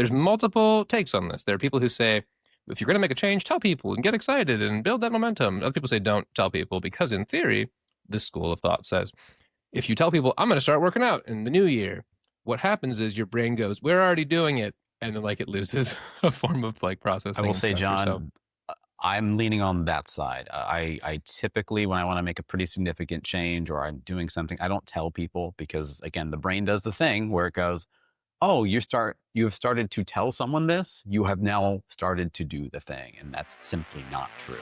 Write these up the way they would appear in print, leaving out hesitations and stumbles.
there's multiple takes on this. There are people who say, if you're going to make a change, tell people and get excited and build that momentum. Other people say, don't tell people, because in theory, this school of thought says, if you tell people, I'm going to start working out in the new year, what happens is your brain goes, we're already doing it. And then like it loses a form of like processing. I will say, structure. John, I'm leaning on that side. I typically, when I want to make a pretty significant change or I'm doing something, I don't tell people because, again, the brain does the thing where it goes, oh, you have started to tell someone this, you have now started to do the thing. And that's simply not true.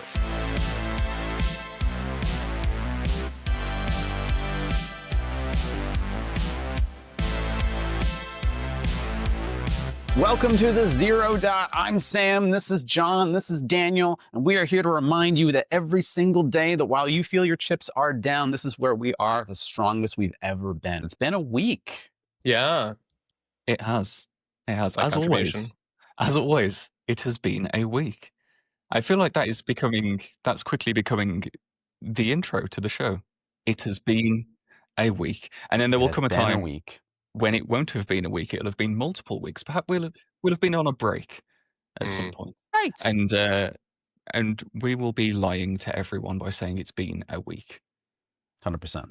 Welcome to the Zero Dot. I'm Sam, this is John, this is Daniel, and we are here to remind you that every single day that while you feel your chips are down, this is where we are the strongest we've ever been. It's been a week. Yeah. It has. It has. Like As always, it has been a week. I feel like that's quickly becoming the intro to the show. It has been a week. And then there will come a time when it won't have been a week. It'll have been multiple weeks. Perhaps we'll have been on a break at some point. Right. And we will be lying to everyone by saying it's been a week. 100%.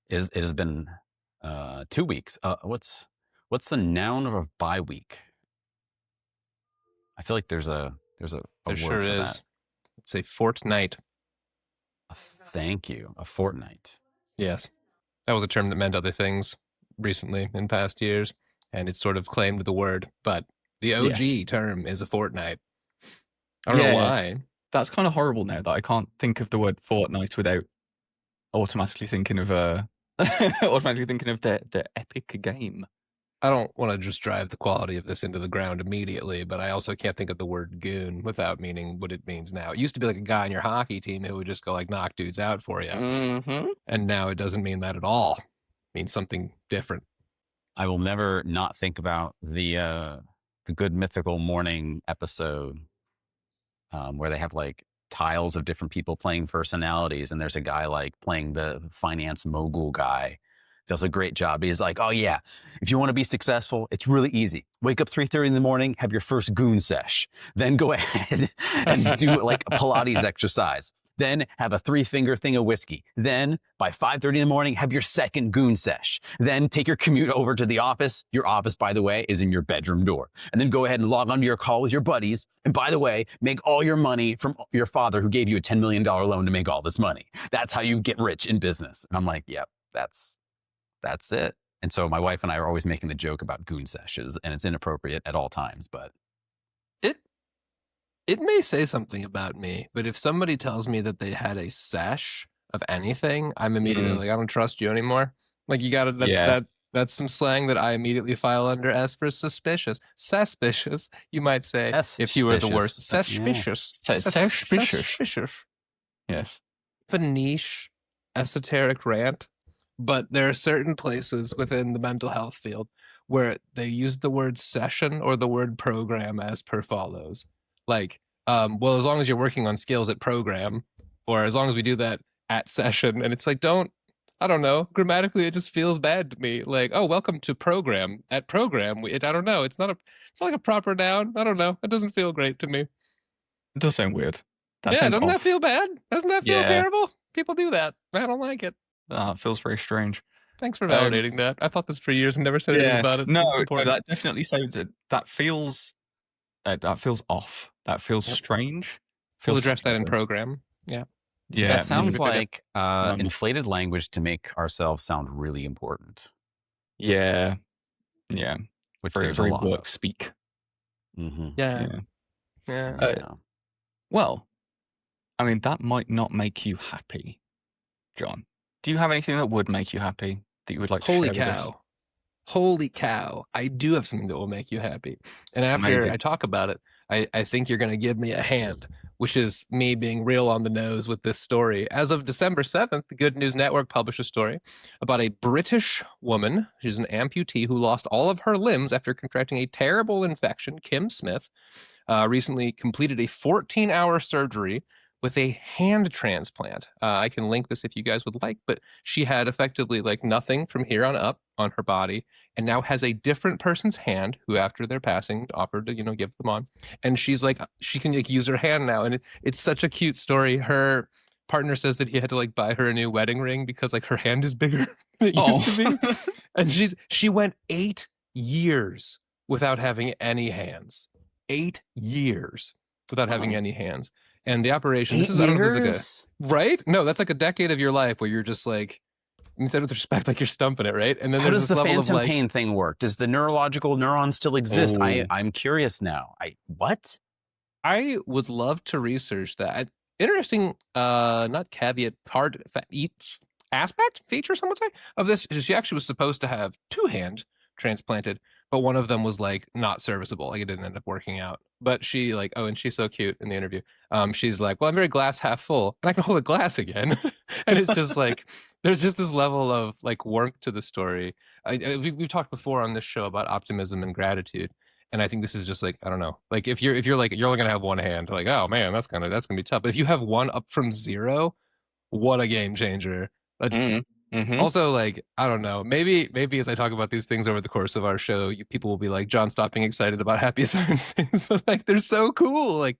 It has been 2 weeks. What's the noun of a bye week? I feel like there's a word sure for is. that. It's a fortnight. Thank you. A fortnight. Yes. That was a term that meant other things recently in past years, and it's sort of claimed the word, but the OG term is a fortnight. I don't know why. That's kind of horrible now that I can't think of the word fortnight without automatically thinking of the epic game. I don't want to just drive the quality of this into the ground immediately, but I also can't think of the word goon without meaning what it means now. It used to be like a guy on your hockey team who would just go like knock dudes out for you. Mm-hmm. And now it doesn't mean that at all. It means something different. I will never not think about the Good Mythical Morning episode where they have like tiles of different people playing personalities, and there's a guy like playing the finance mogul guy. Does a great job. He's like, oh yeah, if you want to be successful, it's really easy. Wake up 3:30 in the morning, have your first goon sesh. Then go ahead and do like a Pilates exercise. Then have a 3-finger thing of whiskey. Then by 5:30 in the morning, have your second goon sesh. Then take your commute over to the office. Your office, by the way, is in your bedroom door. And then go ahead and log onto your call with your buddies. And by the way, make all your money from your father who gave you a $10 million loan to make all this money. That's how you get rich in business. And I'm like, yep, that's it. And so my wife and I are always making the joke about goon sessions, and it's inappropriate at all times, but it may say something about me, but if somebody tells me that they had a sesh of anything, I'm immediately like, I don't trust you anymore. Like that's some slang that I immediately file under S for suspicious. Suspicious, you might say, if you were the worst. Suspicious. Suspicious. Yes. A niche esoteric rant. But there are certain places within the mental health field where they use the word session or the word program as per follows. Like, well, as long as you're working on skills at program, or as long as we do that at session, and it's like, I don't know, grammatically, it just feels bad to me. Like, oh, welcome to program. At program, I don't know. It's not like a proper noun. I don't know. It doesn't feel great to me. It does sound weird. Doesn't that feel bad? Doesn't that feel terrible? People do that. I don't like it. It feels very strange. Thanks for validating that. I thought this for years and never said anything about it. No, that definitely sounds that feels off. That feels strange. We'll address that in program. Yeah. That sounds like inflated language to make ourselves sound really important. Yeah. Which very, there's very a lot work of. speak. Mm-hmm. Yeah. Well, I mean, that might not make you happy, John. Do you have anything that would make you happy that you would like to share with us? Holy cow. I do have something that will make you happy. And after I talk about it, I think you're going to give me a hand, which is me being real on the nose with this story. As of December 7th, the Good News Network published a story about a British woman. She's an amputee who lost all of her limbs after contracting a terrible infection. Kim Smith recently completed a 14-hour surgery with a hand transplant. I can link this if you guys would like, but she had effectively like nothing from here on up. on her body and now has a different person's hand who, after their passing, offered to, give them on. And she's like, she can like use her hand now. And it's such a cute story. Her partner says that he had to like buy her a new wedding ring because like her hand is bigger than it used to be. And she went 8 years without having any hands. 8 years without having any hands. And the operation, this is, I don't know if this is like right? No, that's like a decade of your life where you're just like, instead with respect, like you're stumping it, right? And then how there's does this the level phantom of like pain thing work? Does the neurological neuron still exist? Oh. I'm curious now. What? I would love to research that. Interesting, not caveat, aspect, feature, some would say, of this. She actually was supposed to have 2 hands transplanted, but one of them was like not serviceable. Like it didn't end up working out. But she like, and she's so cute in the interview. She's like, well, I'm very glass half full and I can hold a glass again. And it's just like, there's just this level of like warmth to the story. We've talked before on this show about optimism and gratitude. And I think this is just like, I don't know, like if you're like, you're only gonna have one hand, like, oh man, that's gonna be tough. But if you have one up from 0, what a game changer. Also, like, I don't know, maybe as I talk about these things over the course of our show, people will be like, John, stop being excited about happy science things. But like, they're so cool. Like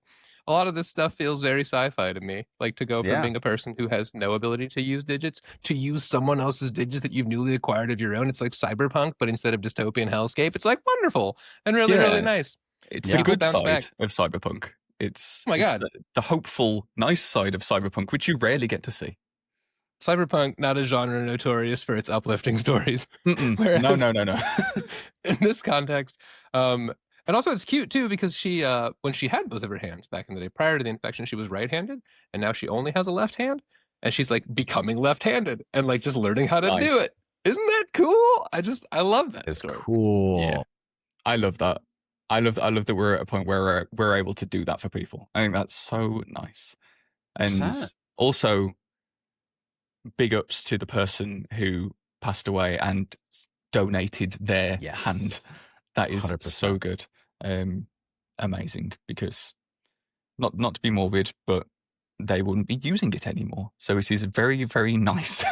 a lot of this stuff feels very sci-fi to me. Like to go from being a person who has no ability to use digits to use someone else's digits that you've newly acquired of your own. It's like cyberpunk, but instead of dystopian hellscape, it's like wonderful and really, really nice. It's the good side of cyberpunk. It's, oh my God, the hopeful, nice side of cyberpunk, which you rarely get to see. Cyberpunk, not a genre notorious for its uplifting stories. Whereas, no. In this context, and also it's cute too because she, when she had both of her hands back in the day prior to the infection, she was right-handed, and now she only has a left hand, and she's like becoming left-handed and like just learning how to do it. Isn't that cool? I love that. It's story. Cool. Yeah, I love that. I love that we're at a point where we're able to do that for people. I think that's so nice, and also big ups to the person who passed away and donated their hand. That is 100%. So good. Amazing, because not to be morbid, but they wouldn't be using it anymore. So it is very, very nice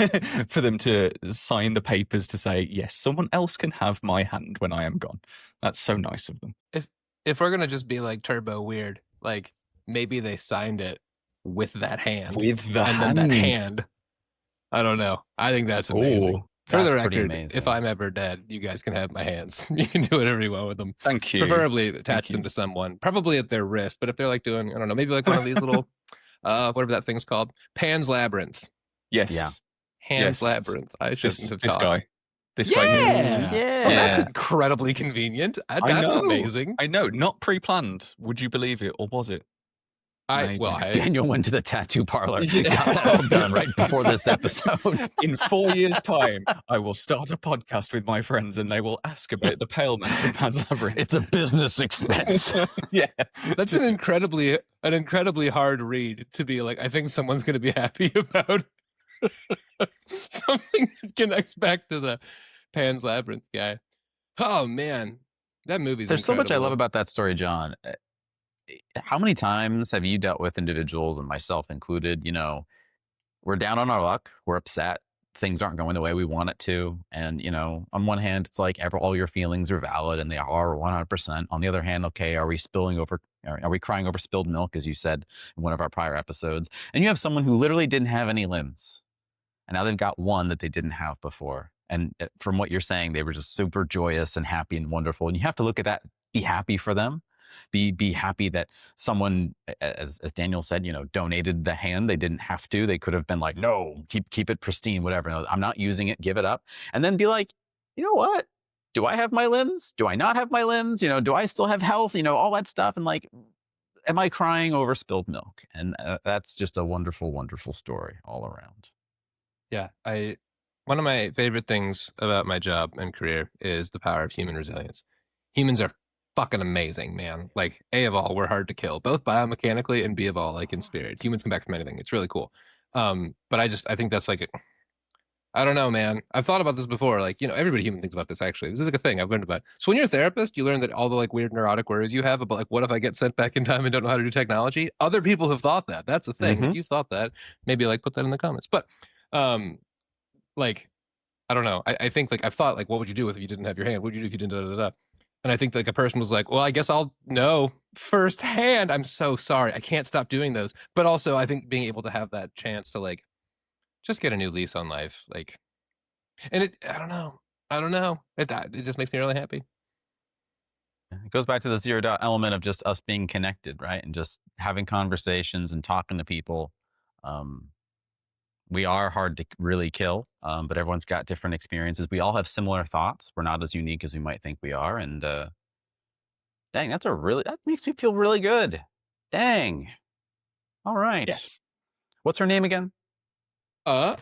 for them to sign the papers to say, yes, someone else can have my hand when I am gone. That's so nice of them. If we're gonna just be like turbo weird, like maybe they signed it with that hand. Then that hand. I don't know. I think that's amazing. For the record, if I'm ever dead, you guys can have my hands. You can do whatever you want with them. Thank you. Preferably attach them to someone, probably at their wrist. But if they're like doing, I don't know, maybe like one of these little, whatever that thing's called, Pan's Labyrinth. Yes. Yeah. Hands Labyrinth. I shouldn't have this talked. guy. This guy. Yeah. Well, that's incredibly convenient. That's amazing. I know. Not pre-planned. Would you believe it, or was it? Daniel went to the tattoo parlor. Got that all done right before this episode. In 4 years' time, I will start a podcast with my friends, and they will ask about the Pale Man from Pan's Labyrinth. It's a business expense. Yeah, that's an incredibly hard read to be like. I think someone's going to be happy about something that connects back to the Pan's Labyrinth guy. Oh man, that movie's. There's so much I love about that story, John. How many times have you dealt with individuals, and myself included, we're down on our luck, we're upset, things aren't going the way we want it to. And, on one hand, it's like all your feelings are valid and they are 100%. On the other hand, okay, are we crying over spilled milk, as you said in one of our prior episodes? And you have someone who literally didn't have any limbs, and now they've got one that they didn't have before. And from what you're saying, they were just super joyous and happy and wonderful. And you have to look at that, be happy for them. Be happy that someone, as Daniel said, donated the hand. They didn't have to. They could have been like, no, keep it pristine, whatever. No, I'm not using it. Give it up. And then be like, you know what? Do I have my limbs? Do I not have my limbs? Do I still have health? All that stuff. And like, am I crying over spilled milk? And that's just a wonderful, wonderful story all around. Yeah. One of my favorite things about my job and career is the power of human resilience. Humans are fucking amazing, man. Like, A of all, we're hard to kill, both biomechanically and B of all, like in spirit. Humans come back from anything. It's really cool. But I think that's like, I don't know, man. I've thought about this before. Like, everybody human thinks about this, actually. This is like a thing I've learned about. So when you're a therapist, you learn that all the like weird neurotic worries you have about like, what if I get sent back in time and don't know how to do technology? Other people have thought that. That's a thing. If you thought that, maybe like put that in the comments. But like, I don't know. I think like I've thought like, what would you do if you didn't have your hand? What would you do if you didn't da da da? And I think like a person was like, well, I guess I'll know firsthand. I'm so sorry. I can't stop doing those. But also, I think being able to have that chance to like just get a new lease on life, like, and I don't know. I don't know. It just makes me really happy. It goes back to the zero dot element of just us being connected, right? And just having conversations and talking to people. We are hard to really kill, but everyone's got different experiences. We all have similar thoughts. We're not as unique as we might think we are. And dang, that makes me feel really good. Dang. All right. Yes. What's her name again? Her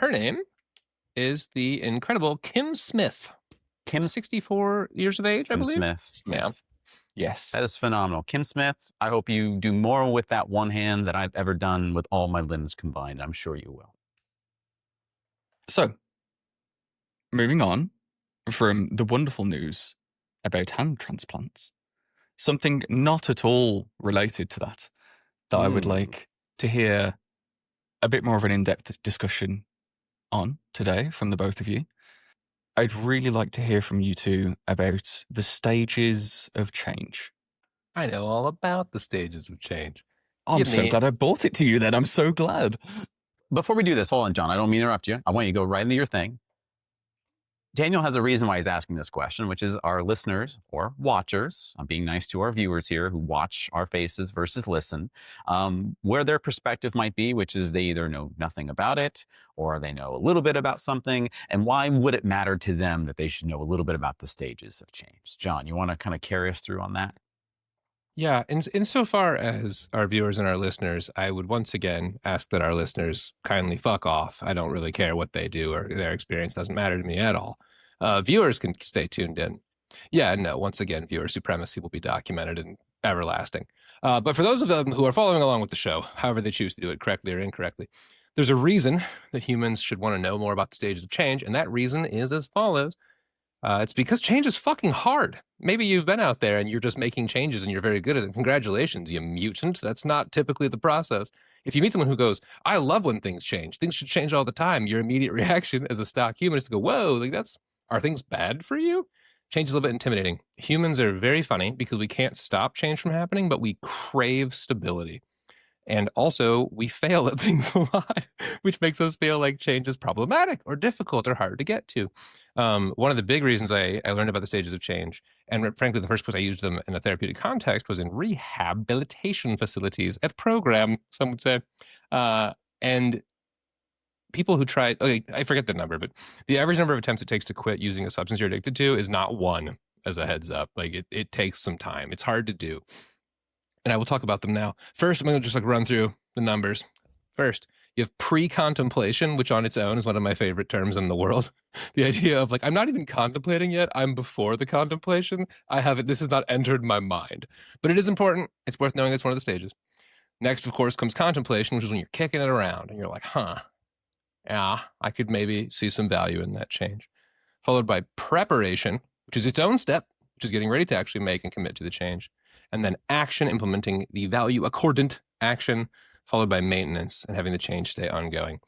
name is the incredible Kim Smith. Kim, 64 years of age, I believe. Smith. Yeah. Yes. That is phenomenal. Kim Smith, I hope you do more with that one hand than I've ever done with all my limbs combined. I'm sure you will. So, moving on from the wonderful news about hand transplants, something not at all related to that I would like to hear a bit more of an in-depth discussion on today from the both of you. I'd really like to hear from you two about the stages of change. I know all about the stages of change. I'm so glad I bought it to you then. I'm so glad. Before we do this, hold on, John. I don't mean to interrupt you. I want you to go right into your thing. Daniel has a reason why he's asking this question, which is our listeners or watchers, I'm being nice to our viewers here who watch our faces versus listen, where their perspective might be, which is they either know nothing about it or they know a little bit about something. And why would it matter to them that they should know a little bit about the stages of change? John, you want to kind of carry us through on that? Yeah, insofar as our viewers and our listeners, I would once again ask that our listeners kindly fuck off. I don't really care what they do or their experience doesn't matter to me at all. Viewers can stay tuned in. Yeah, no, once again, viewer supremacy will be documented and everlasting. But for those of them who are following along with the show, however they choose to do it, correctly or incorrectly, there's a reason that humans should want to know more about the stages of change, and that reason is as follows. It's because change is fucking hard. Maybe you've been out there and you're just making changes and you're very good at it. Congratulations, you mutant. That's not typically the process. If you meet someone who goes, I love when things change. Things should change all the time. Your immediate reaction as a stock human is to go, whoa, like are things bad for you? Change is a little bit intimidating. Humans are very funny because we can't stop change from happening, but we crave stability. And also, we fail at things a lot, which makes us feel like change is problematic or difficult or hard to get to. One of the big reasons I learned about the stages of change, and frankly, the first place I used them in a therapeutic context was in rehabilitation facilities at program, some would say. And people who try, I forget the number, but the average number of attempts it takes to quit using a substance you're addicted to is not one, as a heads up. Like it takes some time. It's hard to do. And I will talk about them now. First, I'm going to just run through the numbers. First, you have pre-contemplation, which on its own is one of my favorite terms in the world. The idea of I'm not even contemplating yet. I'm before the contemplation. This has not entered my mind. But it is important. It's worth knowing that's one of the stages. Next, of course, comes contemplation, which is when you're kicking it around and you're like, yeah, I could maybe see some value in that change. Followed by preparation, which is its own step, which is getting ready to actually make and commit to the change. And then action, implementing the value accordant action, followed by maintenance and having the change stay ongoing.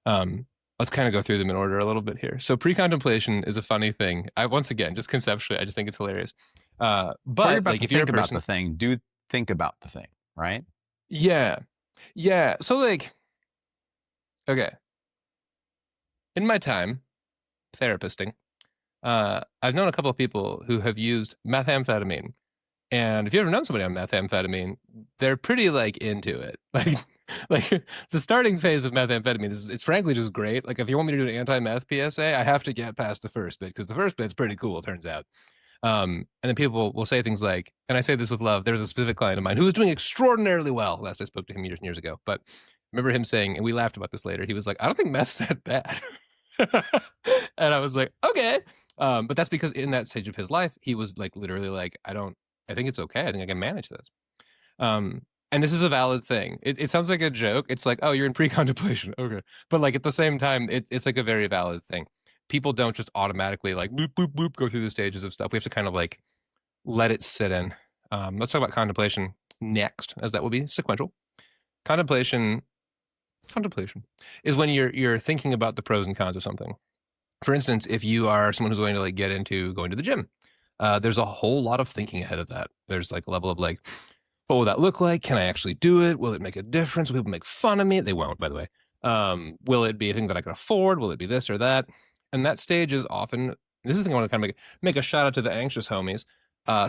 Let's kind of go through them in order a little bit here. So pre-contemplation is a funny thing. Once again, just conceptually, I just think it's hilarious. But if you're about the thing, do think about the thing, right? Yeah. So okay. In my time therapisting, I've known a couple of people who have used methamphetamine. And if you ever known somebody on methamphetamine, they're pretty into it. Like the starting phase of methamphetamine it's frankly just great. If you want me to do an anti-meth PSA, I have to get past the first bit because the first bit's pretty cool, it turns out. And then people will say things like, and I say this with love, there's a specific client of mine who was doing extraordinarily well. Last I spoke to him years and years ago. But I remember him saying, and we laughed about this later, he was like, I don't think meth's that bad. And I was like, okay. But that's because in that stage of his life, he was literally I think it's okay. I think I can manage this. And this is a valid thing. It sounds like a joke. It's like, oh, you're in pre-contemplation. Okay. But at the same time, it's a very valid thing. People don't just automatically boop, boop, boop, go through the stages of stuff. We have to kind of let it sit in. Let's talk about contemplation next, as that will be sequential. Contemplation is when you're thinking about the pros and cons of something. For instance, if you are someone who's willing to like get into going to the gym, there's a whole lot of thinking ahead of that. There's like a level of like, what will that look like? Can I actually do it? Will it make a difference? Will people make fun of me? They won't, by the way. Will it be a thing that I can afford? Will it be this or that? And that stage is often, this is the thing I want to kind of make a shout out to the anxious homies.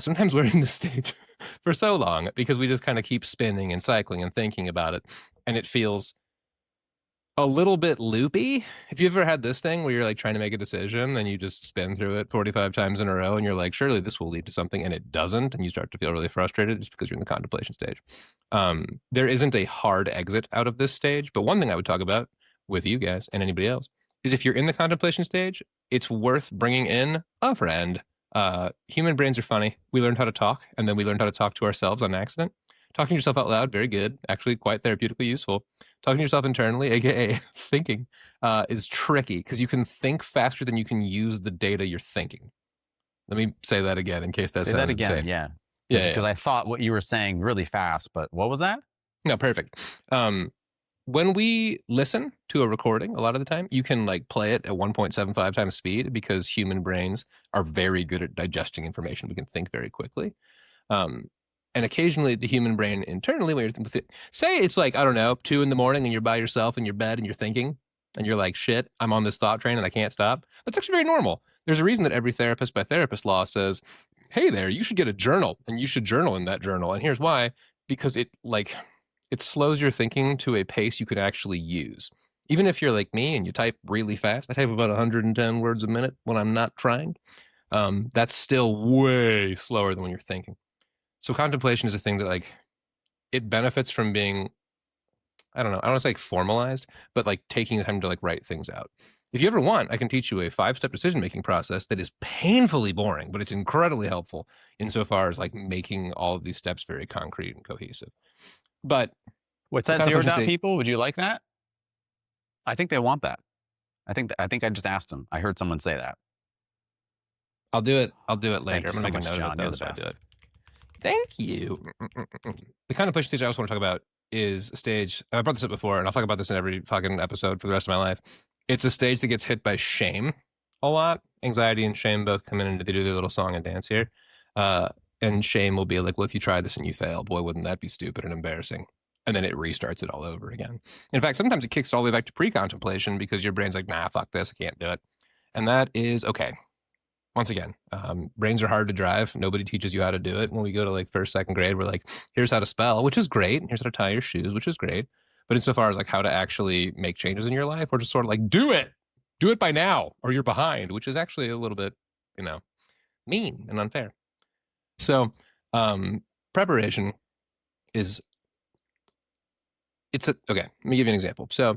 Sometimes we're in this stage for so long because we just kind of keep spinning and cycling and thinking about it. And it feels a little bit loopy. If you've ever had this thing where you're like trying to make a decision and you just spin through it 45 times in a row and you're like, surely this will lead to something, and it doesn't, and you start to feel really frustrated just because you're in the contemplation stage. There isn't a hard exit out of this stage, but one thing I would talk about with you guys and anybody else is if you're in the contemplation stage, it's worth bringing in a friend. Human brains are funny. We learned how to talk, and then we learned how to talk to ourselves on accident. Talking to yourself out loud, very good, actually quite therapeutically useful. Talking to yourself internally, aka thinking, is tricky because you can think faster than you can use the data you're thinking. Let me say that again in case that Say sounds that again, insane. yeah. Yeah, Because I thought what you were saying really fast, but what was that? No, perfect. When we listen to a recording, a lot of the time, you can like play it at 1.75 times speed because human brains are very good at digesting information. We can think very quickly. And occasionally the human brain internally, when you're say it's like, I don't know, 2 a.m. and you're by yourself in your bed and you're thinking and you're like, shit, I'm on this thought train and I can't stop. That's actually very normal. There's a reason that every therapist by therapist law says, hey there, you should get a journal and you should journal in that journal. And here's why, because it slows your thinking to a pace you could actually use. Even if you're like me and you type really fast, I type about 110 words a minute when I'm not trying. That's still way slower than when you're thinking. So contemplation is a thing that like it benefits from being, I don't want to say like formalized, but like taking the time to like write things out. If you ever want, I can teach you a 5-step decision-making process that is painfully boring, but it's incredibly helpful insofar as like making all of these steps very concrete and cohesive. But what's that 0 dot people? Would you like that? I think they want that. I think I just asked them. I heard someone say that. I'll do it later. Thank you so much, I'll John. You're the do best. it. Thank you. The contemplation stage I also want to talk about is a stage, I brought this up before, and I'll talk about this in every fucking episode for the rest of my life. It's a stage that gets hit by shame a lot. Anxiety and shame both come in and they do their little song and dance here. And shame will be like, well, if you try this and you fail, boy, wouldn't that be stupid and embarrassing? And then it restarts it all over again. In fact, sometimes it kicks all the way back to pre-contemplation because your brain's like, nah, fuck this, I can't do it. And that is okay. Once again, brains are hard to drive. Nobody teaches you how to do it. When we go to like 1st, 2nd grade, we're like, here's how to spell, which is great. Here's how to tie your shoes, which is great. But insofar as like how to actually make changes in your life, we're just sort of like, do it by now or you're behind, which is actually a little bit, mean and unfair. So preparation is, okay, let me give you an example. So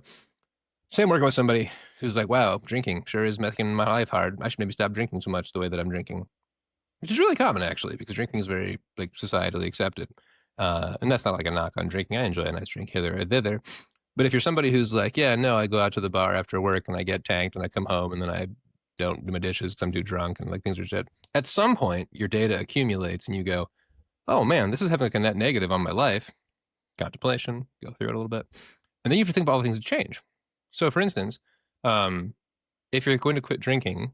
say I'm working with somebody who's like, wow, drinking sure is making my life hard. I should maybe stop drinking so much the way that I'm drinking, which is really common actually, because drinking is very like societally accepted. And that's not like a knock on drinking. I enjoy a nice drink here or thither. But if you're somebody who's like, yeah, no, I go out to the bar after work and I get tanked and I come home and then I don't do my dishes because I'm too drunk and like things are shit. At some point, your data accumulates and you go, oh man, this is having like a net negative on my life. Contemplation, go through it a little bit. And then you have to think about all the things that change. So for instance, if you're going to quit drinking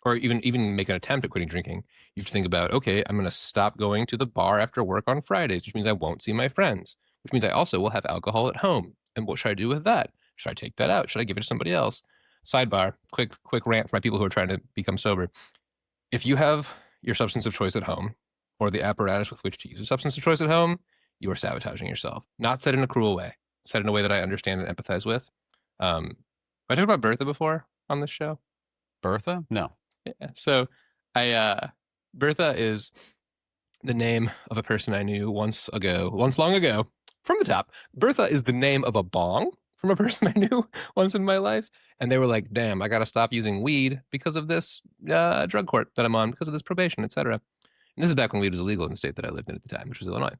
or even make an attempt at quitting drinking, you have to think about, okay, I'm going to stop going to the bar after work on Fridays, which means I won't see my friends, which means I also will have alcohol at home. And what should I do with that? Should I take that out? Should I give it to somebody else? Sidebar, quick rant for my people who are trying to become sober. If you have your substance of choice at home or the apparatus with which to use a substance of choice at home, you are sabotaging yourself. Not said in a cruel way, said in a way that I understand and empathize with. I talked about Bertha before on this show. Bertha? No. Yeah. So Bertha is the name of a person I knew once long ago. From the top, Bertha is the name of a bong from a person I knew once in my life. And they were like, damn, I got to stop using weed because of this drug court that I'm on, because of this probation, etc. And this is back when weed was illegal in the state that I lived in at the time, which was Illinois.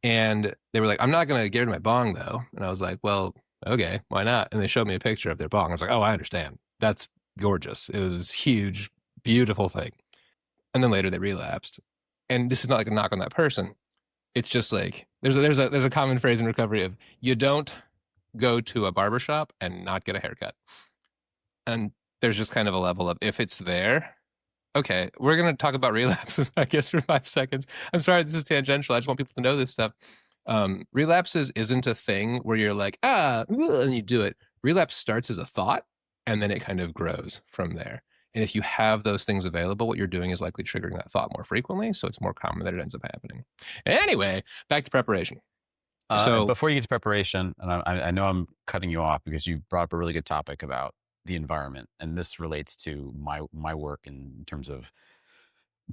And they were like, I'm not going to get rid of my bong, though. And I was like, well, okay, why not? And they showed me a picture of their bong. I was like, oh, I understand. That's gorgeous. It was this huge, beautiful thing. And then later they relapsed. And this is not like a knock on that person. It's just like, there's a common phrase in recovery of, you don't go to a barbershop and not get a haircut. And there's just kind of a level of, if it's there, okay, we're going to talk about relapses, I guess, for 5 seconds. I'm sorry, this is tangential. I just want people to know this stuff. Relapses isn't a thing where you're like, and you do it. Relapse starts as a thought, and then it kind of grows from there. And if you have those things available, what you're doing is likely triggering that thought more frequently. So it's more common that it ends up happening. Anyway, back to preparation. So before you get to preparation, and I know I'm cutting you off because you brought up a really good topic about the environment, and this relates to my work in terms of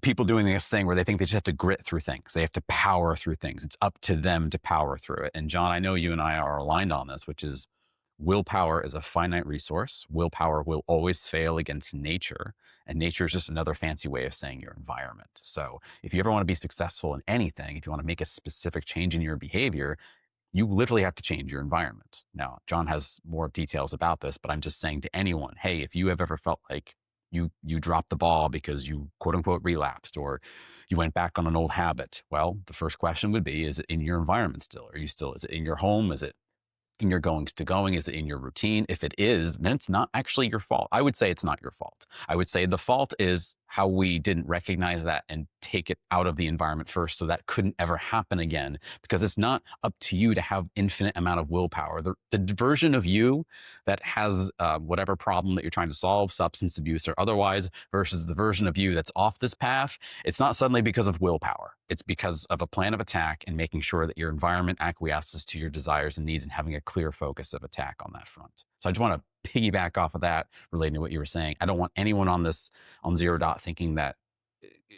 people doing this thing where they think they just have to grit through things. They have to power through things. It's up to them to power through it. And John, I know you and I are aligned on this, which is willpower is a finite resource. Willpower will always fail against nature. And nature is just another fancy way of saying your environment. So if you ever want to be successful in anything, if you want to make a specific change in your behavior, you literally have to change your environment. Now, John has more details about this, but I'm just saying to anyone, hey, if you have ever felt like you dropped the ball because you quote unquote relapsed or you went back on an old habit, well, the first question would be, is it in your environment still? Is it in your home? Is it in your goings to going? Is it in your routine? If it is, then it's not actually your fault. I would say it's not your fault. I would say the fault is how we didn't recognize that and take it out of the environment first, so that couldn't ever happen again, because it's not up to you to have infinite amount of willpower. The version of you that has whatever problem that you're trying to solve, substance abuse or otherwise, versus the version of you that's off this path, it's not suddenly because of willpower. It's because of a plan of attack and making sure that your environment acquiesces to your desires and needs and having a clear focus of attack on that front. So I just want to piggyback off of that relating to what you were saying. I don't want anyone on Zero Dot thinking that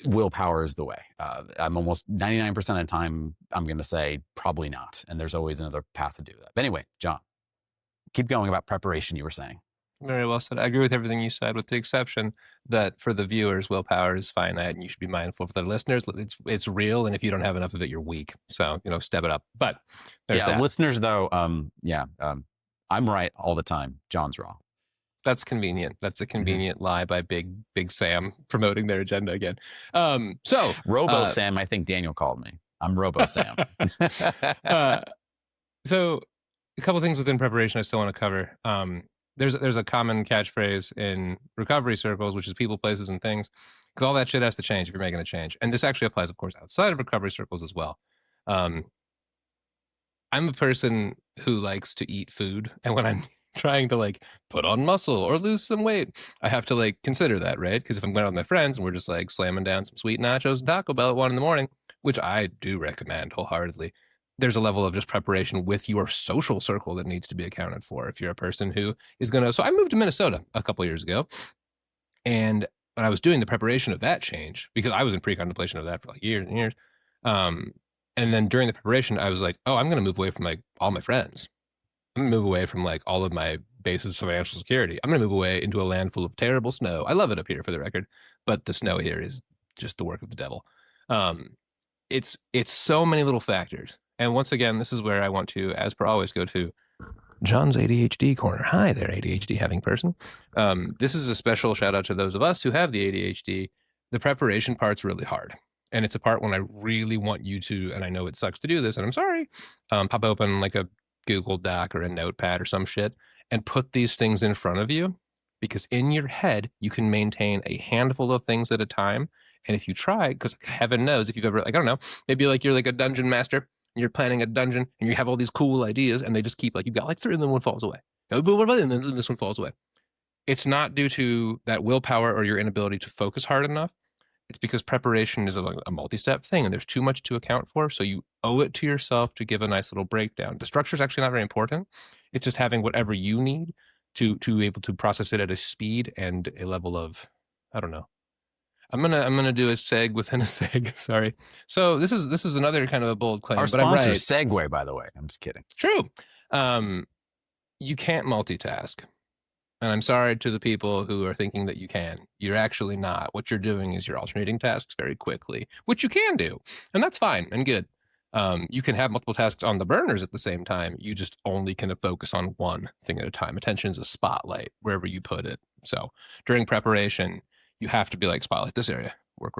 willpower is the way. I'm almost 99% of the time, I'm going to say probably not. And there's always another path to do that. But anyway, John, keep going about preparation, you were saying. Very well said. I agree with everything you said, with the exception that for the viewers, willpower is finite, and you should be mindful. For the listeners, it's real, and if you don't have enough of it, you're weak. So step it up. But there's that. Listeners, though, I'm right all the time. John's wrong. That's convenient. That's a convenient lie by Big Sam promoting their agenda again. Robo Sam, I think Daniel called me. I'm Robo Sam. So a couple things within preparation I still want to cover. There's a common catchphrase in recovery circles, which is people, places, and things, because all that shit has to change if you're making a change. And this actually applies, of course, outside of recovery circles as well. I'm a person who likes to eat food, and when I'm trying to put on muscle or lose some weight, I have to consider that, right? Because if I'm going out with my friends and we're just slamming down some sweet nachos and Taco Bell at 1 a.m, which I do recommend wholeheartedly, there's a level of just preparation with your social circle that needs to be accounted for. If you're a person who is so I moved to Minnesota a couple of years ago, and when I was doing the preparation of that change, because I was in pre-contemplation of that for years and years, and then during the preparation, I was like, oh, I'm going to move away from all my friends. I'm going to move away from all of my basis of financial security. I'm going to move away into a land full of terrible snow. I love it up here, for the record, but the snow here is just the work of the devil. It's so many little factors. And once again, this is where I want to, as per always, go to John's ADHD corner. Hi there, ADHD having person. This is a special shout out to those of us who have the ADHD. The preparation part's really hard. And it's a part when I really want you to, and I know it sucks to do this, and I'm sorry, pop open a Google Doc or a notepad or some shit and put these things in front of you, because in your head, you can maintain a handful of things at a time. And if you try, because heaven knows, if you've ever, I don't know, maybe you're a dungeon master and you're planning a dungeon and you have all these cool ideas and they just keep you've got 3 and then one falls away. And then this one falls away. It's not due to that willpower or your inability to focus hard enough. It's because preparation is a multi-step thing, and there's too much to account for. So you owe it to yourself to give a nice little breakdown. The structure is actually not very important. It's just having whatever you need to be able to process it at a speed and a level of, I don't know. I'm gonna do a seg within a seg. Sorry. So this is another kind of a bold claim. Our but I'm right. Segway, by the way. I'm just kidding. True. You can't multitask. And I'm sorry to the people who are thinking that you can. You're actually not. What you're doing is you're alternating tasks very quickly, which you can do. And that's fine and good. You can have multiple tasks on the burners at the same time. You just only can focus on one thing at a time. Attention is a spotlight wherever you put it. So during preparation, you have to be spotlight this area, work.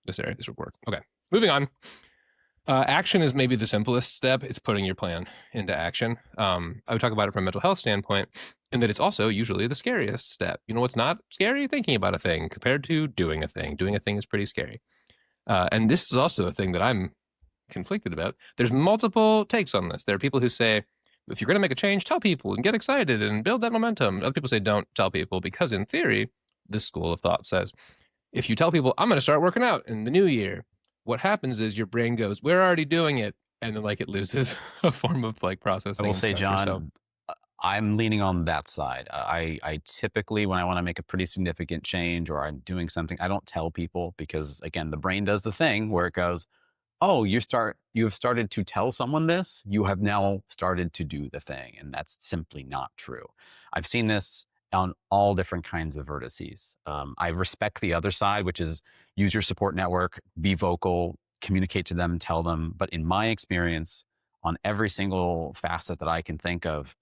This area, this work. Okay, moving on. Action is maybe the simplest step. It's putting your plan into action. I would talk about it from a mental health standpoint. And that it's also usually the scariest step. You know what's not scary? Thinking about a thing compared to doing a thing. Doing a thing is pretty scary. And this is also a thing that I'm conflicted about. There's multiple takes on this. There are people who say, if you're going to make a change, tell people and get excited and build that momentum. Other people say, don't tell people, because in theory, this school of thought says, if you tell people, I'm going to start working out in the new year, what happens is your brain goes, we're already doing it. And then like it loses a form of like processing. I will say, structure. John, I'm leaning on that side. I typically, when I want to make a pretty significant change or I'm doing something, I don't tell people because, again, the brain does the thing where it goes, oh, you have started to tell someone this, you have now started to do the thing. And that's simply not true. I've seen this on all different kinds of vertices. I respect the other side, which is use your support network, be vocal, communicate to them, tell them. But in my experience, on every single facet that I can think of,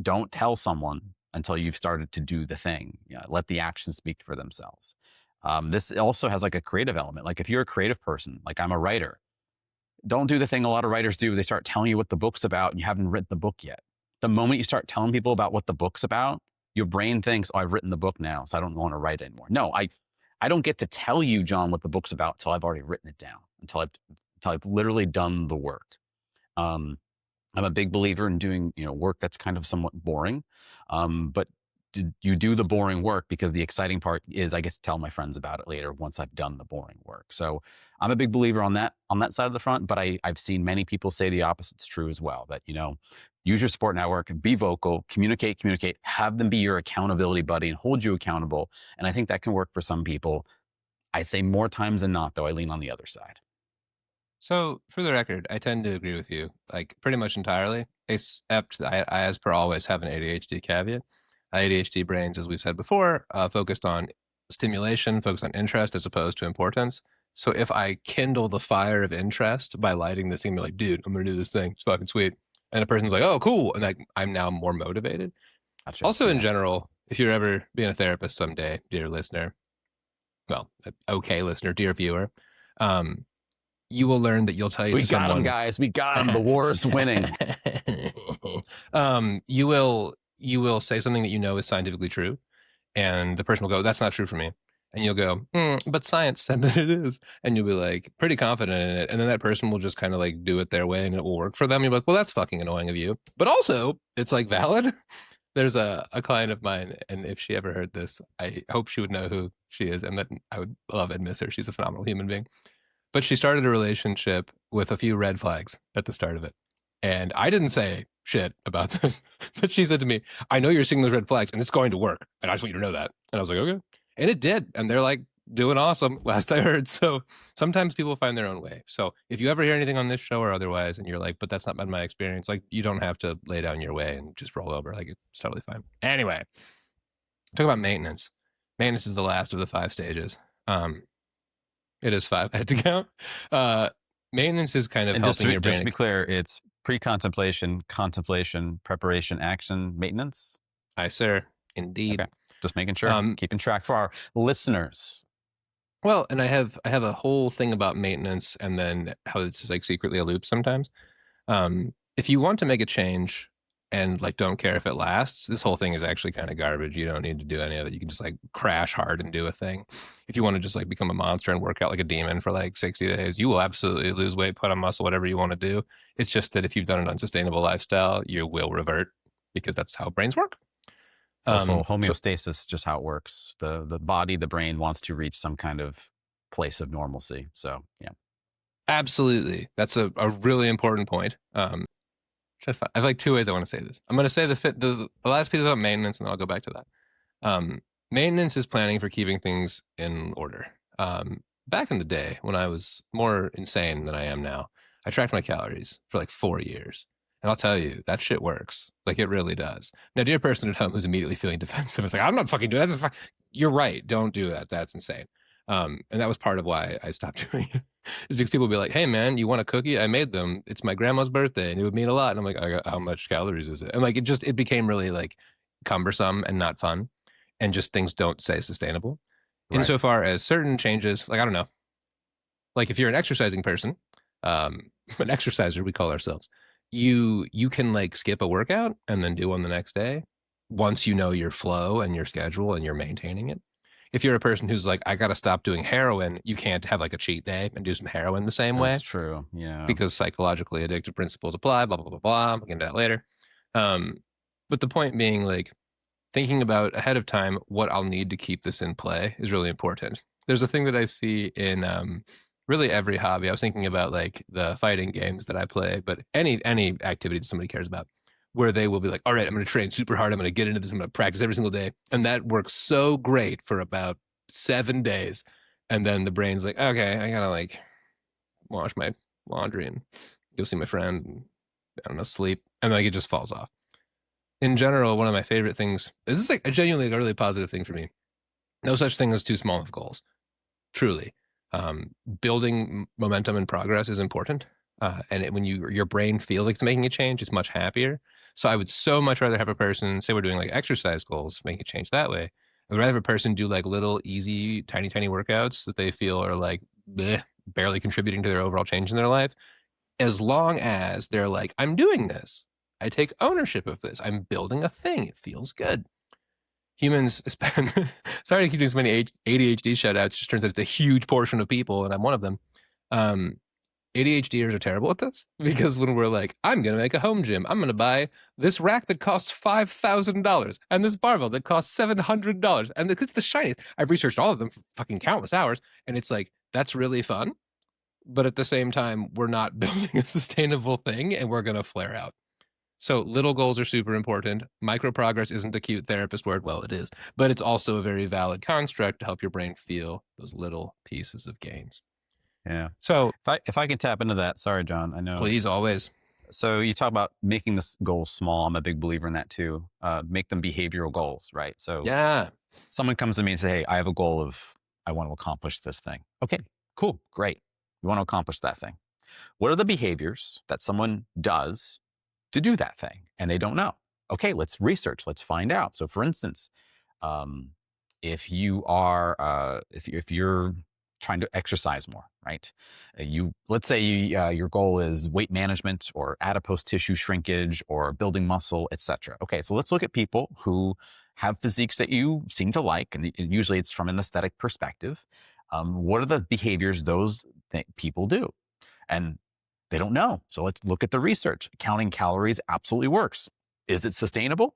don't tell someone until you've started to do the thing. Let the actions speak for themselves. This also has like a creative element. Like if you're a creative person, like I'm a writer, don't do the thing a lot of writers do. They start telling you what the book's about and you haven't written the book yet. The moment you start telling people about what the book's about, your brain thinks, oh, I've written the book now, so I don't want to write anymore. No, I don't get to tell you, John, what the book's about until I've already written it down, until I've literally done the work. I'm a big believer in doing, work that's kind of somewhat boring. But you do the boring work because the exciting part is I get to tell my friends about it later once I've done the boring work. So I'm a big believer on that side of the front, but I've seen many people say the opposite's true as well, that, use your support network, be vocal, communicate, have them be your accountability buddy and hold you accountable. And I think that can work for some people. I say more times than not, though, I lean on the other side. So, for the record, I tend to agree with you, like pretty much entirely, except I as per always, have an ADHD caveat. ADHD brains, as we've said before, focused on stimulation, focused on interest as opposed to importance. So, if I kindle the fire of interest by lighting this thing, be like, dude, I'm going to do this thing. It's fucking sweet. And a person's like, oh, cool. And I'm now more motivated. Gotcha. Also, in general, if you're ever being a therapist someday, dear listener, well, okay, listener, dear viewer, you will learn that you'll tell you we to got someone, him, guys. We got him. The war is winning. You will say something that you know is scientifically true, and the person will go, "That's not true for me," and you'll go, "But science said that it is," and you'll be like pretty confident in it, and then that person will just kind of like do it their way, and it will work for them. You're like, "Well, that's fucking annoying of you," but also it's like valid. There's a client of mine, and if she ever heard this, I hope she would know who she is, and that I would love and miss her. She's a phenomenal human being. But she started a relationship with a few red flags at the start of it. And I didn't say shit about this, but she said to me, I know you're seeing those red flags and it's going to work. And I just want you to know that. And I was like, okay. And it did. And they're like doing awesome last I heard. So sometimes people find their own way. So if you ever hear anything on this show or otherwise, and you're like, but that's not been my experience, like you don't have to lay down your way and just roll over. Like it's totally fine. Anyway, talk about maintenance. Maintenance is the last of the 5 stages. It is 5. I had to count. Maintenance is kind of helping your brain. Just to be clear, it's pre-contemplation, contemplation, preparation, action, maintenance. Aye, sir. Indeed. Okay. Just making sure, keeping track for our listeners. Well, and I have a whole thing about maintenance, and then how it's like secretly a loop sometimes. If you want to make a change and like don't care if it lasts, this whole thing is actually kind of garbage. You don't need to do any of it. You can just like crash hard and do a thing. If you want to just like become a monster and work out like a demon for like 60 days, you will absolutely lose weight, put on muscle, whatever you want to do. It's just that if you've done an unsustainable lifestyle, you will revert, because that's how brains work. So homeostasis is just how it works. The body, the brain wants to reach some kind of place of normalcy. So yeah. Absolutely. That's a really important point. I have like 2 ways I want to say this. I'm going to say the last piece about maintenance, and then I'll go back to that. Maintenance is planning for keeping things in order. Back in the day when I was more insane than I am now, I tracked my calories for like 4 years. And I'll tell you, that shit works. Like it really does. Now, dear person at home who's immediately feeling defensive, it's like, I'm not fucking doing that. You're right. Don't do that. That's insane. And that was part of why I stopped doing it. Is because people would be like, hey man, you want a cookie? I made them. It's my grandma's birthday and it would mean a lot. And I'm like, how much calories is it? And like, it became really like cumbersome and not fun. And just things don't stay sustainable. Right. Insofar as certain changes, like, I don't know, like if you're an exercising person, an exerciser, we call ourselves, you can like skip a workout and then do one the next day. once you know your flow and your schedule and you're maintaining it. If you're a person who's like, I got to stop doing heroin, you can't have like a cheat day and do some heroin the same way. That's true. Yeah. Because psychologically addictive principles apply, blah, blah, blah, blah. We'll get into that later. But the point being, like, thinking about ahead of time what I'll need to keep this in play is really important. There's a thing that I see in really every hobby. I was thinking about like the fighting games that I play, but any activity that somebody cares about, where they will be like, all right, I'm going to train super hard. I'm going to get into this. I'm going to practice every single day. And that works so great for about 7 days. And then the brain's like, okay, I got to like wash my laundry and go see my friend and, I don't know, sleep. And like it just falls off. In general, one of my favorite things, this is like a genuinely a really positive thing for me. No such thing as too small of goals. Truly. Building momentum and progress is important. And when your brain feels like it's making a change, it's much happier. So I would so much rather have a person, say we're doing like exercise goals, make a change that way. I would rather have a person do like little, easy, tiny workouts that they feel are like bleh, barely contributing to their overall change in their life. As long as they're like, I'm doing this. I take ownership of this. I'm building a thing. It feels good. Humans spend, sorry to keep doing so many ADHD shout outs, it just turns out it's a huge portion of people, and I'm one of them. ADHDers are terrible at this because when we're like, I'm going to make a home gym, I'm going to buy this rack that costs $5,000 and this barbell that costs $700. And it's the shiniest. I've researched all of them for fucking countless hours. And it's like, that's really fun. But at the same time, we're not building a sustainable thing and we're going to flare out. So little goals are super important. Micro progress isn't a cute therapist word. Well, it is, but it's also a very valid construct to help your brain feel those little pieces of gains. Yeah. So if I can tap into that, sorry, John, I know. Please, always. So you talk about making this goal small. I'm a big believer in that too. Make them behavioral goals, right? So yeah, someone comes to me and say, hey, I have a goal of, I want to accomplish this thing. Okay, cool, great. You want to accomplish that thing. What are the behaviors that someone does to do that thing? And they don't know. Okay, let's research, let's find out. So for instance, if you are, if you're trying to exercise more, right? Let's say your goal is weight management or adipose tissue shrinkage or building muscle, etc. Okay, so let's look at people who have physiques that you seem to like, and usually it's from an aesthetic perspective. What are the behaviors those people do? And they don't know. So let's look at the research. Counting calories absolutely works. Is it sustainable?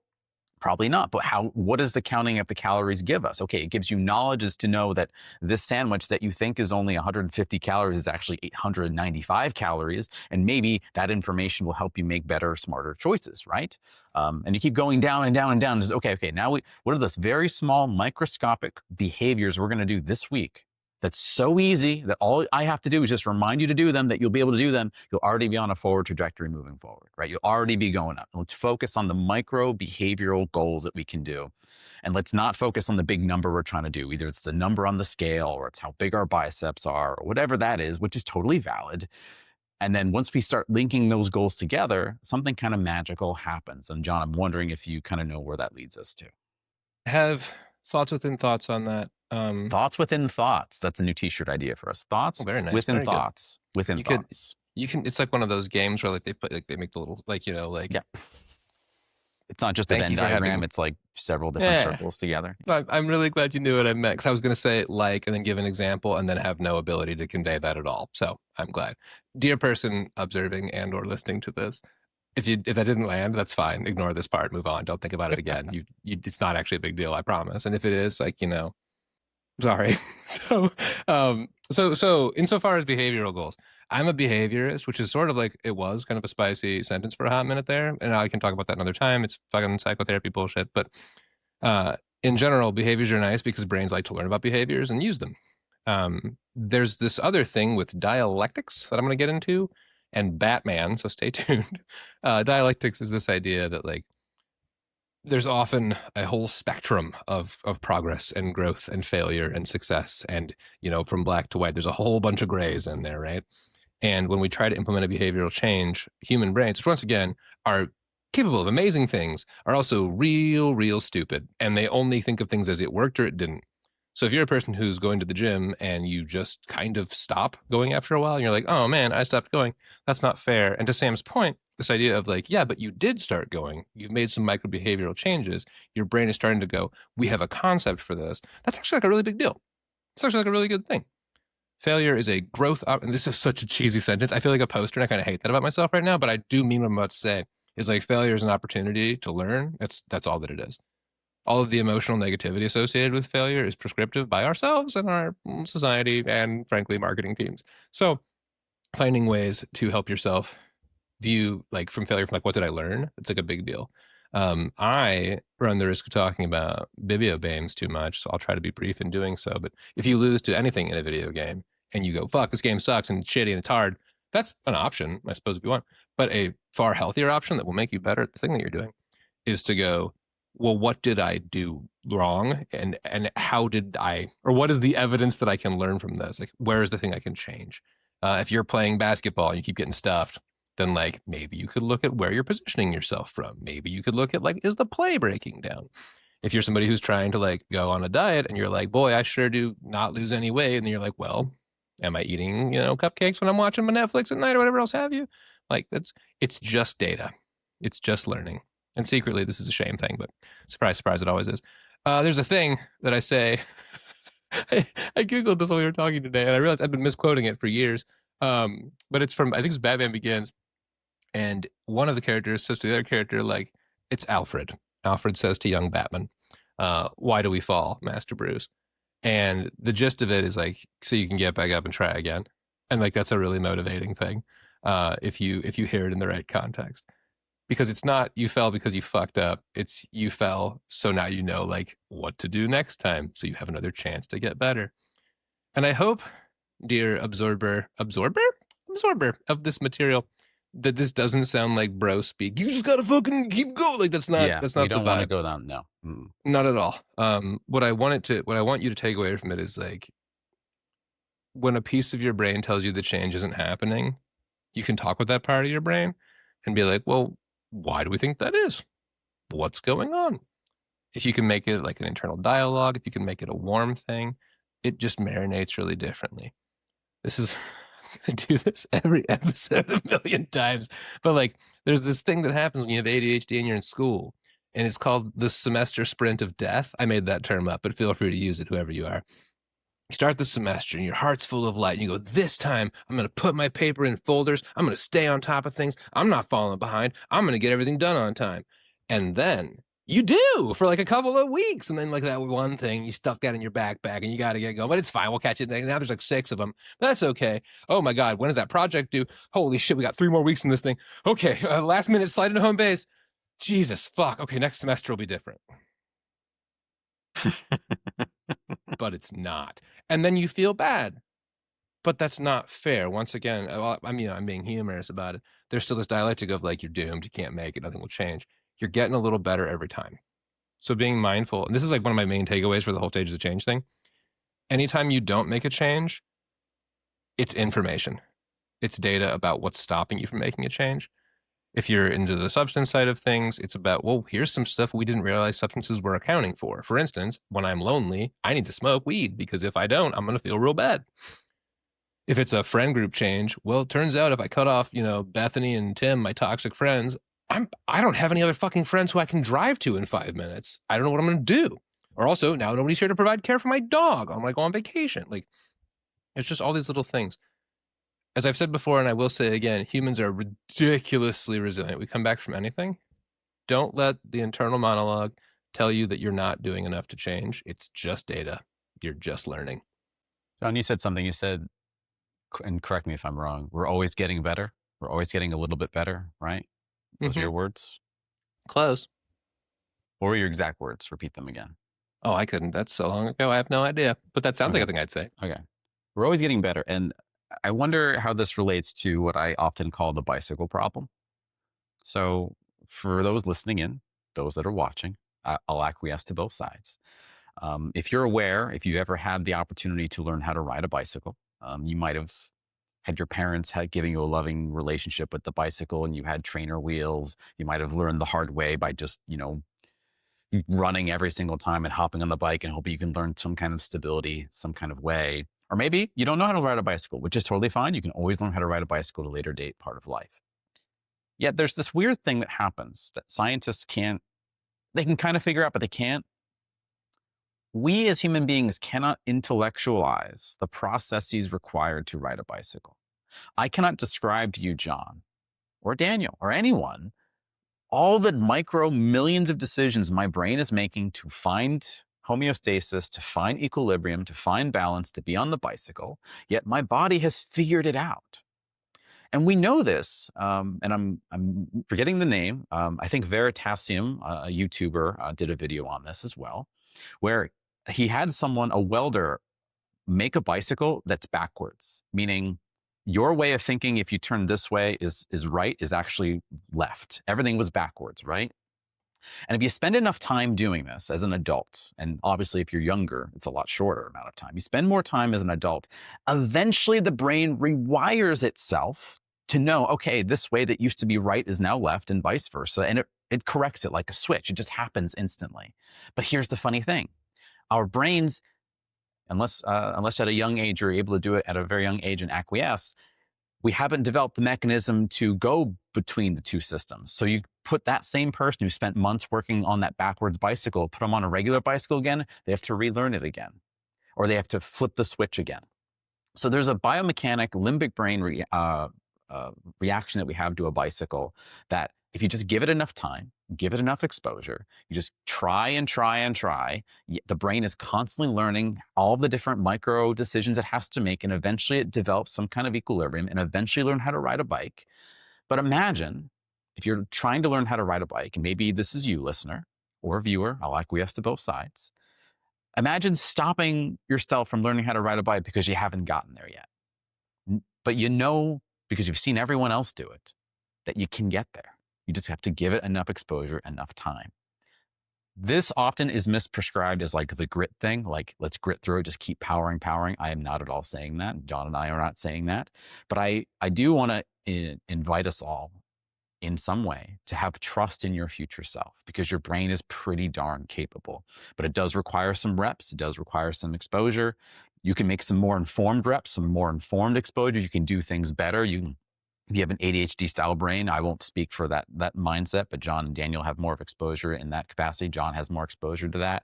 Probably not, but what does the counting of the calories give us? Okay, it gives you knowledge as to know that this sandwich that you think is only 150 calories is actually 895 calories, and maybe that information will help you make better, smarter choices, right? And you keep going down and down and down. Just, okay, now what are those very small microscopic behaviors we're gonna do this week? That's so easy that all I have to do is just remind you to do them, that you'll be able to do them. You'll already be on a forward trajectory moving forward, right? You'll already be going up. Let's focus on the micro behavioral goals that we can do. And let's not focus on the big number we're trying to do. Either it's the number on the scale or it's how big our biceps are or whatever that is, which is totally valid. And then once we start linking those goals together, something kind of magical happens. And John, I'm wondering if you kind of know where that leads us to. I have thoughts within thoughts on that. Thoughts within thoughts. That's a new T-shirt idea for us. Thoughts very nice. within Very thoughts. Good. Within thoughts. You can. It's like one of those games where like they make the little yeah. It's not just a Venn diagram. It's like several different circles together. I'm really glad you knew what I meant because I was going to say like and then give an example and then have no ability to convey that at all. So I'm glad. Dear person observing and or listening to this, if that didn't land, that's fine. Ignore this part. Move on. Don't think about it again. It's not actually a big deal. I promise. And if it is, like sorry. So insofar as behavioral goals, I'm a behaviorist, which is sort of like it was kind of a spicy sentence for a hot minute there. And I can talk about that another time. It's fucking psychotherapy bullshit. But in general, behaviors are nice because brains like to learn about behaviors and use them. There's this other thing with dialectics that I'm going to get into and Batman. So stay tuned. Dialectics is this idea that like, there's often a whole spectrum of progress and growth and failure and success. And, from black to white, there's a whole bunch of grays in there, right? And when we try to implement a behavioral change, human brains, which once again are capable of amazing things, are also real stupid. And they only think of things as it worked or it didn't. So if you're a person who's going to the gym and you just kind of stop going after a while and you're like, oh man, I stopped going, that's not fair. And to Sam's point, this idea of like, yeah, but you did start going. You've made some micro behavioral changes. Your brain is starting to go, we have a concept for this. That's actually like a really big deal. It's actually like a really good thing. Failure is a growth, and this is such a cheesy sentence. I feel like a poster and I kind of hate that about myself right now, but I do mean what I'm about to say. Is like failure is an opportunity to learn. That's all that it is. All of the emotional negativity associated with failure is prescriptive by ourselves and our society and, frankly, marketing teams. So finding ways to help yourself view like from failure from like what did I learn? It's like a big deal. I run the risk of talking about video games too much, so I'll try to be brief in doing so. But if you lose to anything in a video game and you go, fuck, this game sucks and it's shitty and it's hard, that's an option, I suppose, if you want. But a far healthier option that will make you better at the thing that you're doing is to go, well, what did I do wrong? And how did I, or what is the evidence that I can learn from this? Like, where is the thing I can change? If you're playing basketball and you keep getting stuffed, then like maybe you could look at where you're positioning yourself from. Maybe you could look at like, is the play breaking down? If you're somebody who's trying to like go on a diet and you're like, boy, I sure do not lose any weight. And you're like, well, am I eating, cupcakes when I'm watching my Netflix at night or whatever else have you? Like it's just data. It's just learning. And secretly, this is a shame thing, but surprise, surprise, it always is. There's a thing that I say. I Googled this while we were talking today, and I realized I've been misquoting it for years. But it's from, I think it's Batman Begins. And one of the characters says to the other character, like, it's Alfred. Alfred says to young Batman, why do we fall, Master Bruce? And the gist of it is like, so you can get back up and try again. And like, that's a really motivating thing if you hear it in the right context. Because it's not you fell because you fucked up. It's you fell, so now you know like what to do next time. So you have another chance to get better. And I hope, dear absorber of this material, that this doesn't sound like bro speak. You just gotta fucking keep going. Like that's not the vibe. You don't want to go down. No, not at all. What I want you to take away from it is like when a piece of your brain tells you the change isn't happening, you can talk with that part of your brain and be like, well, why do we think that is? What's going on? If you can make it like an internal dialogue, if you can make it a warm thing, it just marinates really differently. This is, I'm going to do this every episode a million times. But like, there's this thing that happens when you have ADHD and you're in school, and it's called the semester sprint of death. I made that term up, but feel free to use it, whoever you are. You start the semester and your heart's full of light and you go, this time I'm going to put my paper in folders. I'm going to stay on top of things. I'm not falling behind. I'm going to get everything done on time. And then you do for like a couple of weeks. And then like that one thing, you stuck that in your backpack and you got to get going, but it's fine. We'll catch it. Now there's like 6 of them. That's okay. Oh my God. When is that project due? Holy shit. We got 3 more weeks in this thing. Okay. Last minute slide into home base. Jesus fuck. Okay. Next semester will be different. But it's not. And then you feel bad. But that's not fair. Once again, I mean, I'm being humorous about it. There's still this dialectic of like, you're doomed, you can't make it, nothing will change. You're getting a little better every time. So being mindful, and this is like one of my main takeaways for the whole Stages of Change thing. Anytime you don't make a change, it's information. It's data about what's stopping you from making a change. If you're into the substance side of things, it's about, well, here's some stuff we didn't realize substances were accounting for. For instance, when I'm lonely, I need to smoke weed because if I don't, I'm going to feel real bad. If it's a friend group change, well, it turns out if I cut off, Bethany and Tim, my toxic friends, I don't have any other fucking friends who I can drive to in 5 minutes. I don't know what I'm going to do. Or also, now nobody's here to provide care for my dog. I'm going to go on vacation. Like, it's just all these little things. As I've said before, and I will say again, humans are ridiculously resilient. We come back from anything. Don't let the internal monologue tell you that you're not doing enough to change. It's just data. You're just learning. John, you said something. You said, and correct me if I'm wrong, we're always getting better. We're always getting a little bit better, right? Those are your words? Close. What were your exact words? Repeat them again. Oh, I couldn't. That's so long ago. I have no idea. But that sounds like a thing I'd say. Okay. We're always getting better. And I wonder how this relates to what I often call the bicycle problem. So for those listening in, those that are watching, I'll acquiesce to both sides. If you're aware, if you ever had the opportunity to learn how to ride a bicycle, you might have had your parents giving you a loving relationship with the bicycle and you had trainer wheels. You might have learned the hard way by just, running every single time and hopping on the bike and hoping you can learn some kind of stability, some kind of way. Or maybe you don't know how to ride a bicycle, which is totally fine. You can always learn how to ride a bicycle at a later date, part of life. Yet there's this weird thing that happens that scientists they can kind of figure out, but they can't. We as human beings cannot intellectualize the processes required to ride a bicycle. I cannot describe to you, John, or Daniel, or anyone, all the micro millions of decisions my brain is making to find homeostasis, to find equilibrium, to find balance, to be on the bicycle, yet my body has figured it out. And we know this, and I'm forgetting the name. I think Veritasium, a YouTuber, did a video on this as well, where he had a welder, make a bicycle that's backwards, meaning your way of thinking, if you turn this way is right, is actually left. Everything was backwards, right? And if you spend enough time doing this as an adult, and obviously if you're younger, it's a lot shorter amount of time. You spend more time as an adult, eventually the brain rewires itself to know, okay, this way that used to be right is now left and vice versa. And it corrects it like a switch. It just happens instantly. But here's the funny thing. Our brains, unless at a young age you're able to do it at a very young age and acquiesce, we haven't developed the mechanism to go between the two systems. So you put that same person who spent months working on that backwards bicycle, put them on a regular bicycle again, they have to relearn it again, or they have to flip the switch again. So there's a biomechanic limbic brain reaction that we have to a bicycle that if you just give it enough time, give it enough exposure, you just try and try and try, the brain is constantly learning all the different micro decisions it has to make, and eventually it develops some kind of equilibrium and eventually learn how to ride a bike. But imagine if you're trying to learn how to ride a bike, and maybe this is you, listener or viewer, I'll acquiesce to both sides. Imagine stopping yourself from learning how to ride a bike because you haven't gotten there yet. But you know, because you've seen everyone else do it, that you can get there. You just have to give it enough exposure, enough time. This often is misprescribed as like the grit thing, like let's grit through it, just keep powering. I am not at all saying that. John and I are not saying that. But I do want to invite us all in some way to have trust in your future self, because your brain is pretty darn capable. But it does require some reps. It does require some exposure. You can make some more informed reps, some more informed exposure. You can do things better. If you have an ADHD style brain, I won't speak for that mindset, but John and Daniel have more of exposure in that capacity. John has more exposure to that.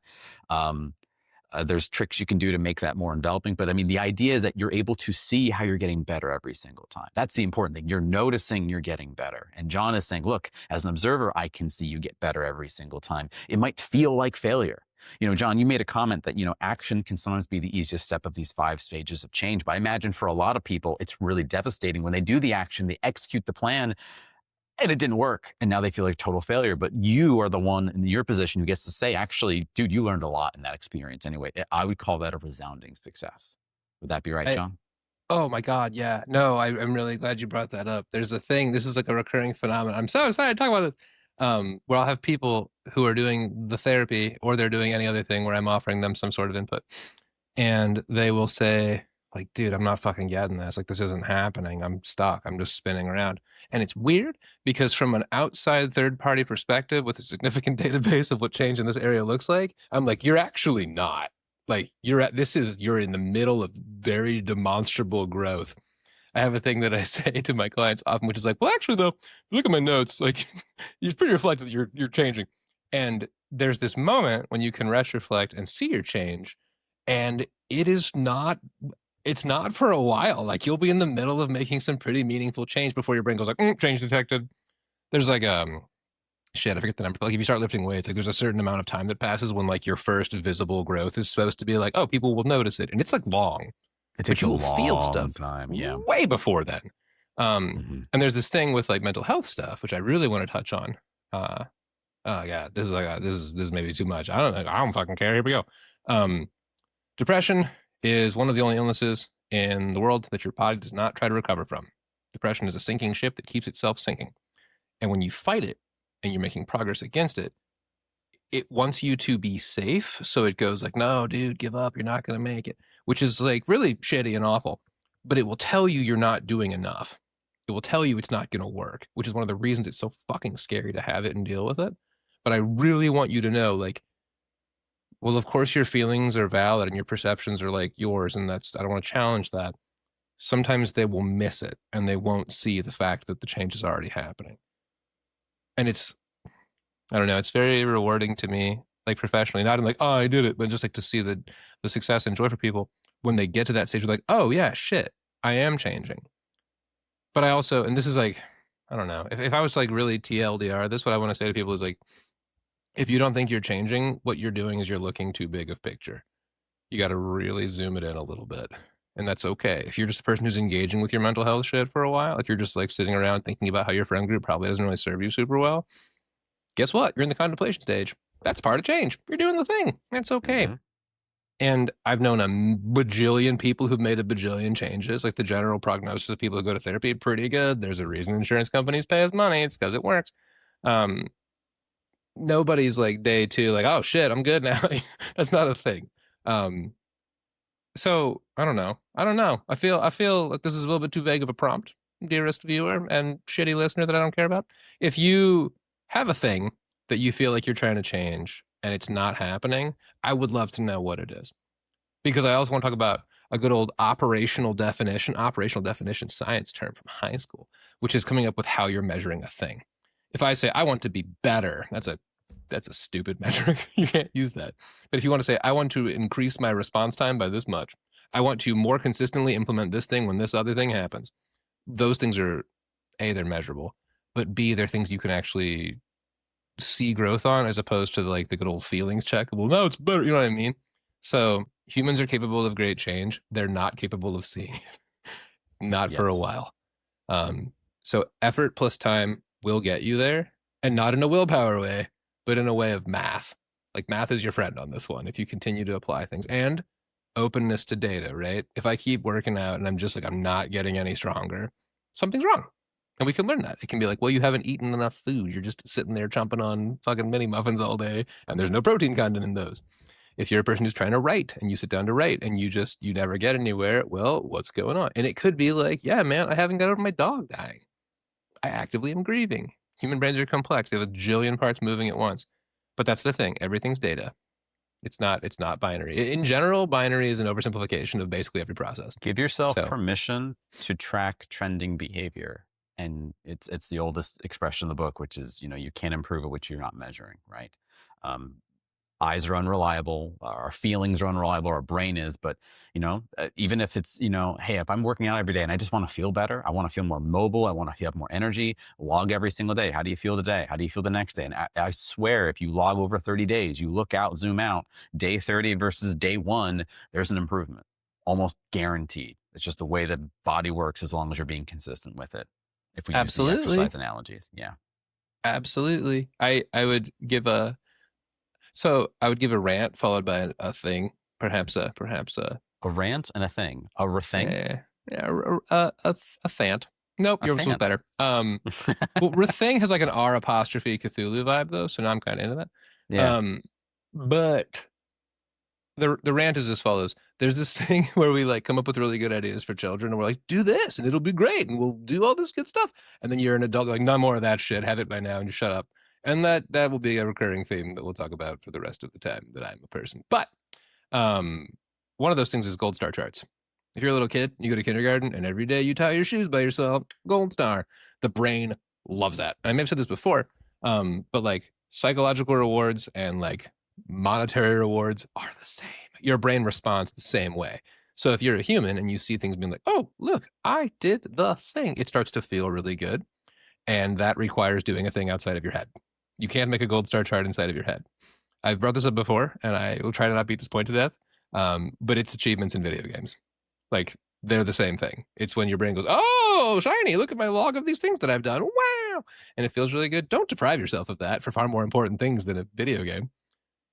There's tricks you can do to make that more enveloping. But I mean, the idea is that you're able to see how you're getting better every single time. That's the important thing. You're noticing you're getting better. And John is saying, look, as an observer, I can see you get better every single time. It might feel like failure. You know, John, you made a comment that, action can sometimes be the easiest step of these 5 stages of change. But I imagine for a lot of people, it's really devastating when they do the action, they execute the plan, and it didn't work. And now they feel like total failure. But you are the one in your position who gets to say, actually, dude, you learned a lot in that experience anyway. I would call that a resounding success. Would that be right, John? Oh my God, yeah. No, I'm really glad you brought that up. There's a thing, this is like a recurring phenomenon. I'm so excited to talk about this. Where I'll have people who are doing the therapy, or they're doing any other thing where I'm offering them some sort of input, and they will say, like, dude, I'm not fucking getting this. Like, this isn't happening. I'm stuck. I'm just spinning around. And it's weird because from an outside third-party perspective with a significant database of what change in this area looks like, I'm like, you're actually not. Like, you're in the middle of very demonstrable growth. I have a thing that I say to my clients often, which is like, well, actually, though, if you look at my notes, like, it's pretty reflective that you're changing. And there's this moment when you can retroflect and see your change, and it's not for a while. Like, you'll be in the middle of making some pretty meaningful change before your brain goes like, change detected. There's like, shit, I forget the number. But like, if you start lifting weights, like, there's a certain amount of time that passes when like your first visible growth is supposed to be like, oh, people will notice it. And it's like long. It takes a long time, yeah. Way before then. And there's this thing with like mental health stuff, which I really want to touch on. Yeah, this is maybe too much. I don't fucking care. Here we go. Depression is one of the only illnesses in the world that your body does not try to recover from. Depression is a sinking ship that keeps itself sinking. And when you fight it and you're making progress against it, it wants you to be safe. So it goes like, no, dude, give up. You're not going to make it, which is like really shitty and awful. But it will tell you you're not doing enough. It will tell you it's not going to work, which is one of the reasons it's so fucking scary to have it and deal with it. but I really want you to know, like, well, of course your feelings are valid and your perceptions are like yours, and that's, I don't want to challenge that. Sometimes they will miss it and they won't see the fact that the change is already happening. And it's, I don't know, it's very rewarding to me, like professionally, not in like, oh, I did it, but just like to see the success and joy for people when they get to that stage of like, oh yeah, shit, I am changing. But I also, and this is like, I don't know, if I was to like really TLDR, this, what I want to say to people is like, if you don't think you're changing, what you're doing is you're looking too big of picture. You got to really zoom it in a little bit. And that's okay. If you're just a person who's engaging with your mental health shit for a while, if you're just like sitting around thinking about how your friend group probably doesn't really serve you super well, guess what? You're in the contemplation stage. That's part of change. You're doing the thing. That's okay. Mhm. And I've known a bajillion people who've made a bajillion changes. Like the general prognosis of people who go to therapy, pretty good. There's a reason insurance companies pay us money. It's because it works. Nobody's like day 2, like, oh shit, I'm good now. That's not a thing. So I don't know. I feel like this is a little bit too vague of a prompt, dearest viewer and shitty listener that I don't care about. If you have a thing that you feel like you're trying to change and it's not happening, I would love to know what it is. Because I also want to talk about a good old operational definition science term from high school, which is coming up with how you're measuring a thing. If I say I want to be better, that's a stupid metric. You can't use that. But if you want to say I want to increase my response time by this much, I want to more consistently implement this thing when this other thing happens, those things are A, they're measurable, but B, they're things you can actually see growth on, as opposed to like the good old feelings check. Well, no, it's better. You know what I mean? So humans are capable of great change. They're not capable of seeing it. Not for a Yes. while. So effort plus time will get you there, and not in a willpower way, but in a way of math. Like math is your friend on this one if you continue to apply things. And openness to data, right? If I keep working out and I'm just like, I'm not getting any stronger, something's wrong. And we can learn that. It can be like, well, you haven't eaten enough food. You're just sitting there chomping on fucking mini muffins all day, and there's no protein content in those. If you're a person who's trying to write and you sit down to write and you never get anywhere, well, what's going on? And it could be like, yeah, man, I haven't got over my dog dying. I actively am grieving. Human brains are complex. They have a jillion parts moving at once. But that's the thing. Everything's data. It's not binary. In general, binary is an oversimplification of basically every process. Give yourself So- permission to track trending behavior. And it's the oldest expression in the book, which is, you can't improve at what you're not measuring, right? Eyes are unreliable, our feelings are unreliable, our brain is, but even if it's, hey, if I'm working out every day and I just want to feel better, I want to feel more mobile, I want to have more energy, log every single day. How do you feel today? How do you feel the next day? And I swear, if you log over 30 days, you look out, zoom out, day 30 versus day 1, there's an improvement, almost guaranteed. It's just the way the body works, as long as you're being consistent with it. If we use the Absolutely. exercise analogies. Yeah. Absolutely. I would give a rant followed by a thing, perhaps a A rant and a thing. A rethink. a thant. Nope, A yours was thant. better. Well, rethink has like an R apostrophe Cthulhu vibe though, so now I'm kind of into that. Yeah. But the rant is as follows. There's this thing where we like come up with really good ideas for children, and we're like, do this and it'll be great, and we'll do all this good stuff. And then you're an adult, like, no more of that shit. Have it by now and just shut up. And that will be a recurring theme that we'll talk about for the rest of the time that I'm a person. But one of those things is gold star charts. If you're a little kid, you go to kindergarten, and every day you tie your shoes by yourself, gold star. The brain loves that. And I may have said this before, but like psychological rewards and like monetary rewards are the same. Your brain responds the same way. So if you're a human and you see things being like, oh, look, I did the thing, it starts to feel really good. And that requires doing a thing outside of your head. You can't make a gold star chart inside of your head. I've brought this up before, and I will try to not beat this point to death, but it's achievements in video games. Like, they're the same thing. It's when your brain goes, oh, shiny, look at my log of these things that I've done. Wow. And it feels really good. Don't deprive yourself of that for far more important things than a video game.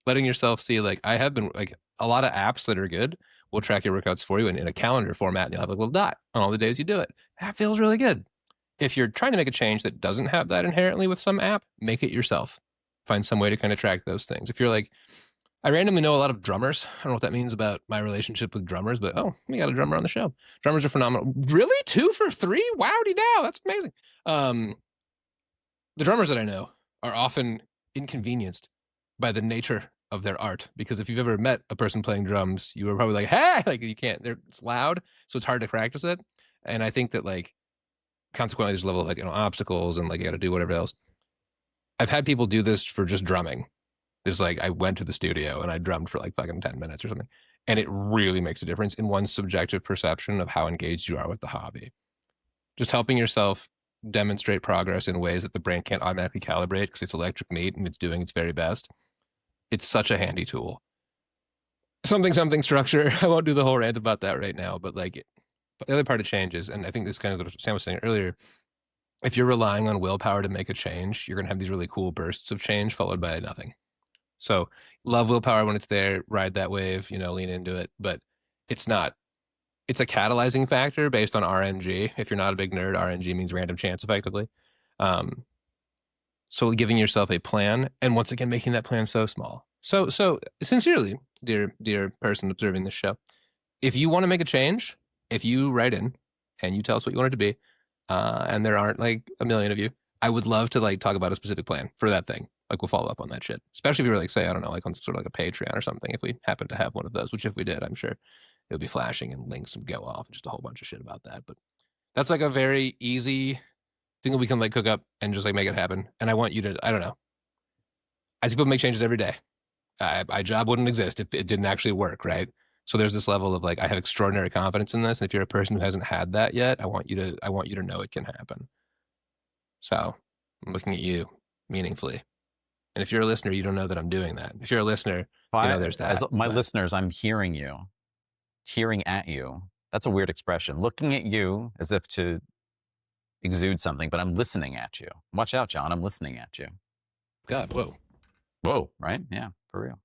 Letting yourself see, like, I have been, like, a lot of apps that are good will track your workouts for you in a calendar format, and you'll have a little dot on all the days you do it. That feels really good. If you're trying to make a change that doesn't have that inherently with some app, make it yourself. Find some way to kind of track those things. If you're like, I randomly know a lot of drummers. I don't know what that means about my relationship with drummers, but oh, we got a drummer on the show. Drummers are phenomenal. Really? 2 for 3? Wowdy dow. That's amazing. The drummers that I know are often inconvenienced by the nature of their art. Because if you've ever met a person playing drums, you were probably like, hey, like you can't, it's loud, so it's hard to practice it. And I think that like consequently there's a level of like, you know, obstacles and like you got to do whatever else. I've had people do this for just drumming. It's like I went to the studio and I drummed for like fucking 10 minutes or something. And it really makes a difference in one's subjective perception of how engaged you are with the hobby. Just helping yourself demonstrate progress in ways that the brain can't automatically calibrate because it's electric meat and it's doing its very best. It's such a handy tool. Something structure. I won't do the whole rant about that right now, but like but the other part of change is, and I think this kind of what Sam was saying earlier, if you're relying on willpower to make a change, you're going to have these really cool bursts of change followed by nothing. So love willpower when it's there, ride that wave, you know, lean into it, but it's not. It's a catalyzing factor based on RNG. If you're not a big nerd, RNG means random chance effectively. So giving yourself a plan, and once again, making that plan so small. So sincerely, dear person observing this show, if you want to make a change, if you write in and you tell us what you want it to be, and there aren't like a million of you, I would love to like talk about a specific plan for that thing. Like we'll follow up on that shit. Especially if you were like, say, I don't know, like on sort of like a Patreon or something, if we happen to have one of those, which if we did, I'm sure it would be flashing and links would go off and just a whole bunch of shit about that. But that's like a very easy thing that we can like cook up and just like make it happen. And I want you to, I don't know. I see people make changes every day. My job wouldn't exist if it didn't actually work, right? So there's this level of like, I have extraordinary confidence in this. And if you're a person who hasn't had that yet, I want you to know it can happen. So I'm looking at you meaningfully. And if you're a listener, you don't know that I'm doing that. If you're a listener, you know there's that. As my listeners, I'm hearing you, hearing at you. That's a weird expression. Looking at you as if to exude something, but I'm listening at you. Watch out, John. I'm listening at you. God, whoa. Whoa, right? Yeah, for real.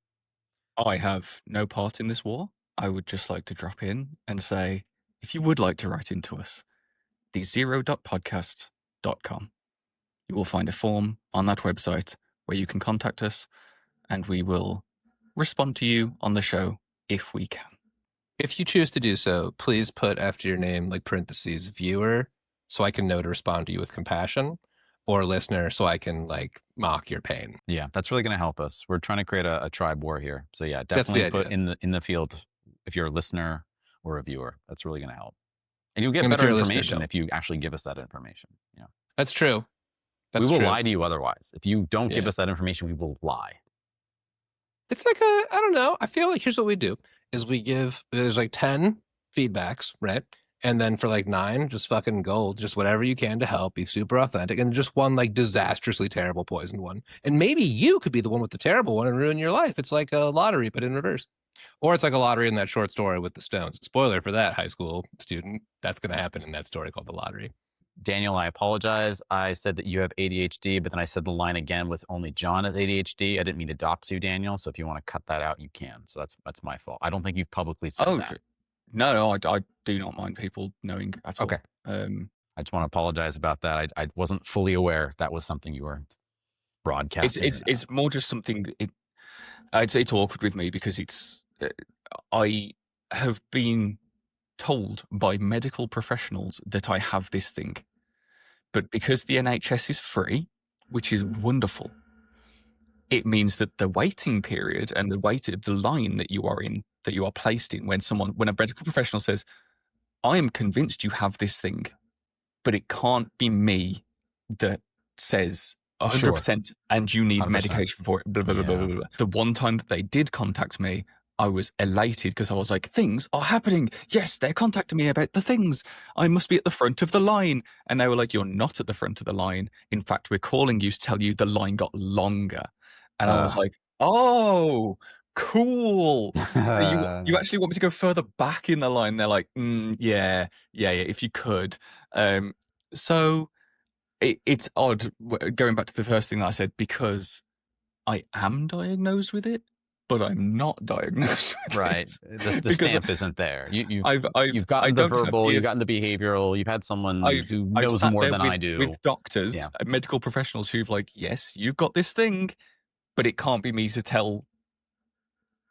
I have no part in this war. I would just like to drop in and say, if you would like to write into us, thezero.podcast.com. You will find a form on that website where you can contact us and we will respond to you on the show if we can. If you choose to do so, please put after your name, like parentheses, viewer, so I can know to respond to you with compassion, or listener, so I can like mock your pain. Yeah, that's really going to help us. We're trying to create a tribe war here. So yeah, definitely put in the field if you're a listener or a viewer. That's really going to help. And you'll get better information if you actually give us that information. Yeah, that's true. We will lie to you otherwise. If you don't give us that information, we will lie. It's like I don't know. I feel like here's what we do is there's like 10 feedbacks, right? And then for like 9, just fucking gold, just whatever you can to help, be super authentic, and just one like disastrously terrible poisoned one. And maybe you could be the one with the terrible one and ruin your life. It's like a lottery, but in reverse. Or it's like a lottery in that short story with the Stones. Spoiler for that, high school student. That's going to happen in that story called The Lottery. Daniel, I apologize. I said that you have ADHD, but then I said the line again with only John has ADHD. I didn't mean to dox you, Daniel. So if you want to cut that out, you can. So that's my fault. I don't think you've publicly said that. No, I do not mind people knowing at all. Okay. I just want to apologize about that. I wasn't fully aware that was something you were broadcasting. It's more just something. It's awkward with me because I have been told by medical professionals that I have this thing, but because the NHS is free, which is wonderful, it means that the waiting period and the line that you are in, that you are placed in, when a medical professional says, I am convinced you have this thing, but it can't be me that says 100% and you need 100%. Medication for it. Blah, blah, blah, blah, blah. The one time that they did contact me, I was elated because I was like, things are happening. Yes, they're contacting me about the things. I must be at the front of the line. And they were like, you're not at the front of the line. In fact, we're calling you to tell you the line got longer. And I was like, oh, cool. So you actually want me to go further back in the line? They're like, yeah, if you could. So it's odd, going back to the first thing that I said, because I am diagnosed with it, but I'm not diagnosed with right. it. The stamp isn't there. You've gotten the verbal, you've gotten the behavioral, you've had someone who knows more than I do. With doctors, medical professionals who've like, yes, you've got this thing, but it can't be me to tell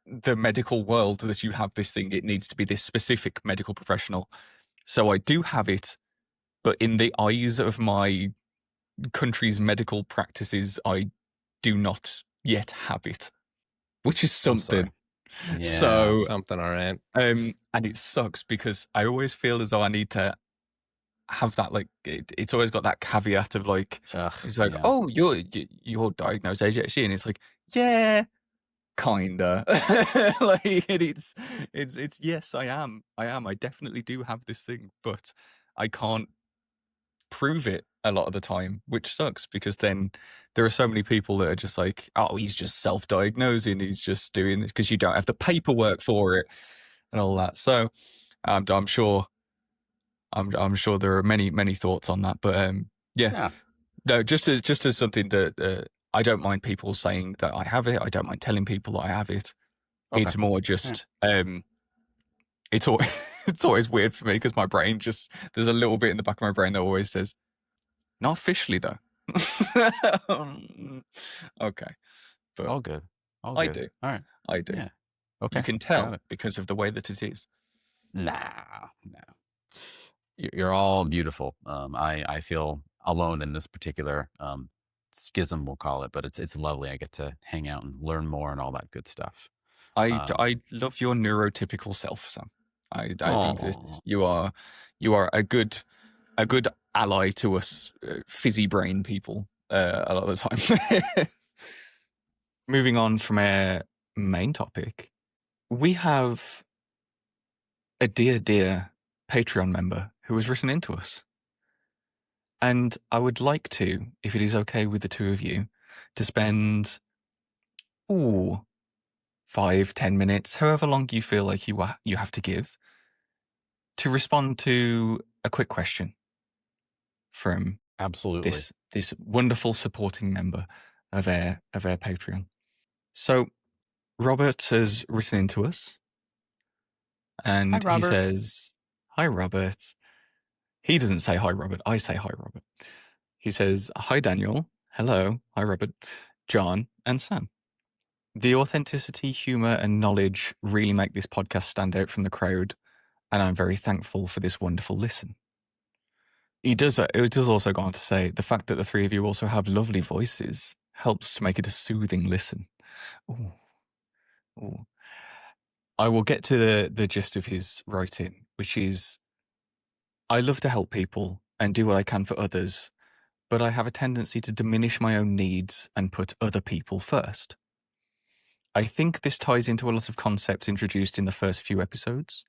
the medical world that you have this thing. It needs to be this specific medical professional. So I do have it, but in the eyes of my country's medical practices, I do not yet have it, which is I'm sorry. something. Yeah. So, Something, all right. and it sucks because I always feel as though I need to have that, like, it's always got that caveat of like, Ugh, it's like, yeah. oh, you're diagnosed ADHD, and it's like, yeah, kinda. Like, it's yes, I am. I definitely do have this thing, but I can't prove it a lot of the time, which sucks because then there are so many people that are just like, oh, he's just self-diagnosing, he's just doing this because you don't have the paperwork for it and all that. So I'm sure there are many thoughts on that, but yeah. No, just as something that I don't mind people saying that I have it. I don't mind telling people that I have it. Okay. It's more just it's always, it's always weird for me because my brain just, there's a little bit in the back of my brain that always says, not officially though. Okay, but All good. All I good. do. All right. I do. Yeah. Okay. You can Got tell it. because of the way that it is. Nah. You're all beautiful. I feel alone in this particular schism, we'll call it, but it's lovely. I get to hang out and learn more and all that good stuff. I love your neurotypical self, Sam. I think that Aw. you are a good ally to us fizzy brain people a lot of the time. Moving on from our main topic, we have a dear Patreon member who has written into us. And I would like to, if it is okay with the two of you, to spend 5-10 minutes, however long you feel like you have to give, to respond to a quick question from Absolutely. this wonderful supporting member of our Patreon. So Robert has written into us, and Hi, he Robert. says, "Hi, Robert." He doesn't say hi, Robert. I say hi, Robert. He says, "Hi, Daniel. Hello. Hi, Robert, John, and Sam. The authenticity, humor, and knowledge really make this podcast stand out from the crowd, and I'm very thankful for this wonderful listen." It does also go on to say, the fact that the three of you also have lovely voices helps to make it a soothing listen. Ooh. Ooh. I will get to the gist of his writing, which is, I love to help people and do what I can for others, but I have a tendency to diminish my own needs and put other people first. I think this ties into a lot of concepts introduced in the first few episodes,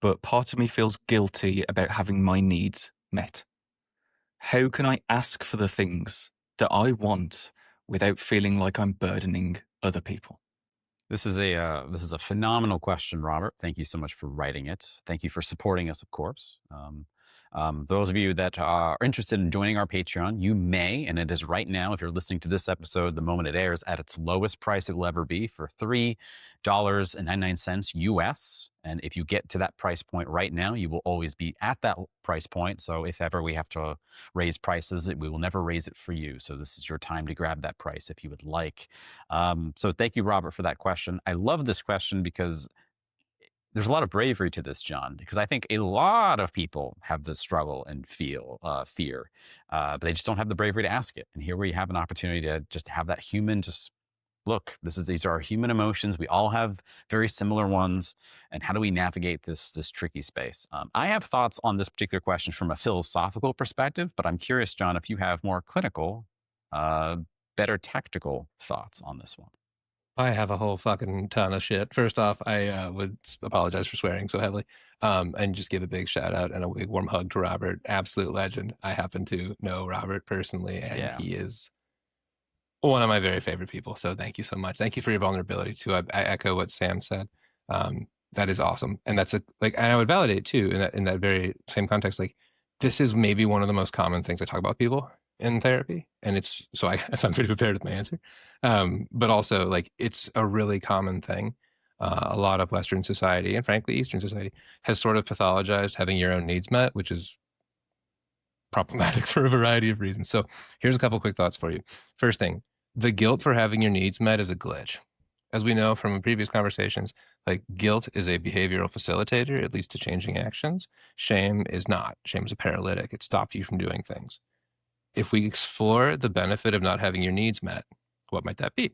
but part of me feels guilty about having my needs met. How can I ask for the things that I want without feeling like I'm burdening other people? This is a phenomenal question, Robert. Thank you so much for writing it. Thank you for supporting us, of course. Those of you that are interested in joining our Patreon, you may, and it is right now, if you're listening to this episode, the moment it airs, at its lowest price it will ever be, for $3.99 US. And if you get to that price point right now, you will always be at that price point. So if ever we have to raise prices, we will never raise it for you. So this is your time to grab that price if you would like. So thank you, Robert, for that question. I love this question because there's a lot of bravery to this, John, because I think a lot of people have this struggle and feel fear, but they just don't have the bravery to ask it. And here we have an opportunity to just have that human, just look, these are our human emotions. We all have very similar ones. And how do we navigate this tricky space? I have thoughts on this particular question from a philosophical perspective, but I'm curious, John, if you have more clinical, better tactical thoughts on this one. I have a whole fucking ton of shit. First off, I would apologize for swearing so heavily, and just give a big shout out and a big warm hug to Robert. Absolute legend. I happen to know Robert personally, and he is one of my very favorite people. So thank you so much. Thank you for your vulnerability too. I echo what Sam said. That is awesome, and that's and I would validate it too in that very same context. Like, this is maybe one of the most common things I talk about with people in therapy, and so I'm pretty prepared with my answer. But also, like, it's a really common thing. A lot of Western society, and frankly Eastern society, has sort of pathologized having your own needs met, which is problematic for a variety of reasons. So here's a couple quick thoughts for you. First thing, the guilt for having your needs met is a glitch. As we know from previous conversations, like, guilt is a behavioral facilitator. It leads to changing actions. Shame is not. Shame is a paralytic. It stops you from doing things. If we explore the benefit of not having your needs met, what might that be?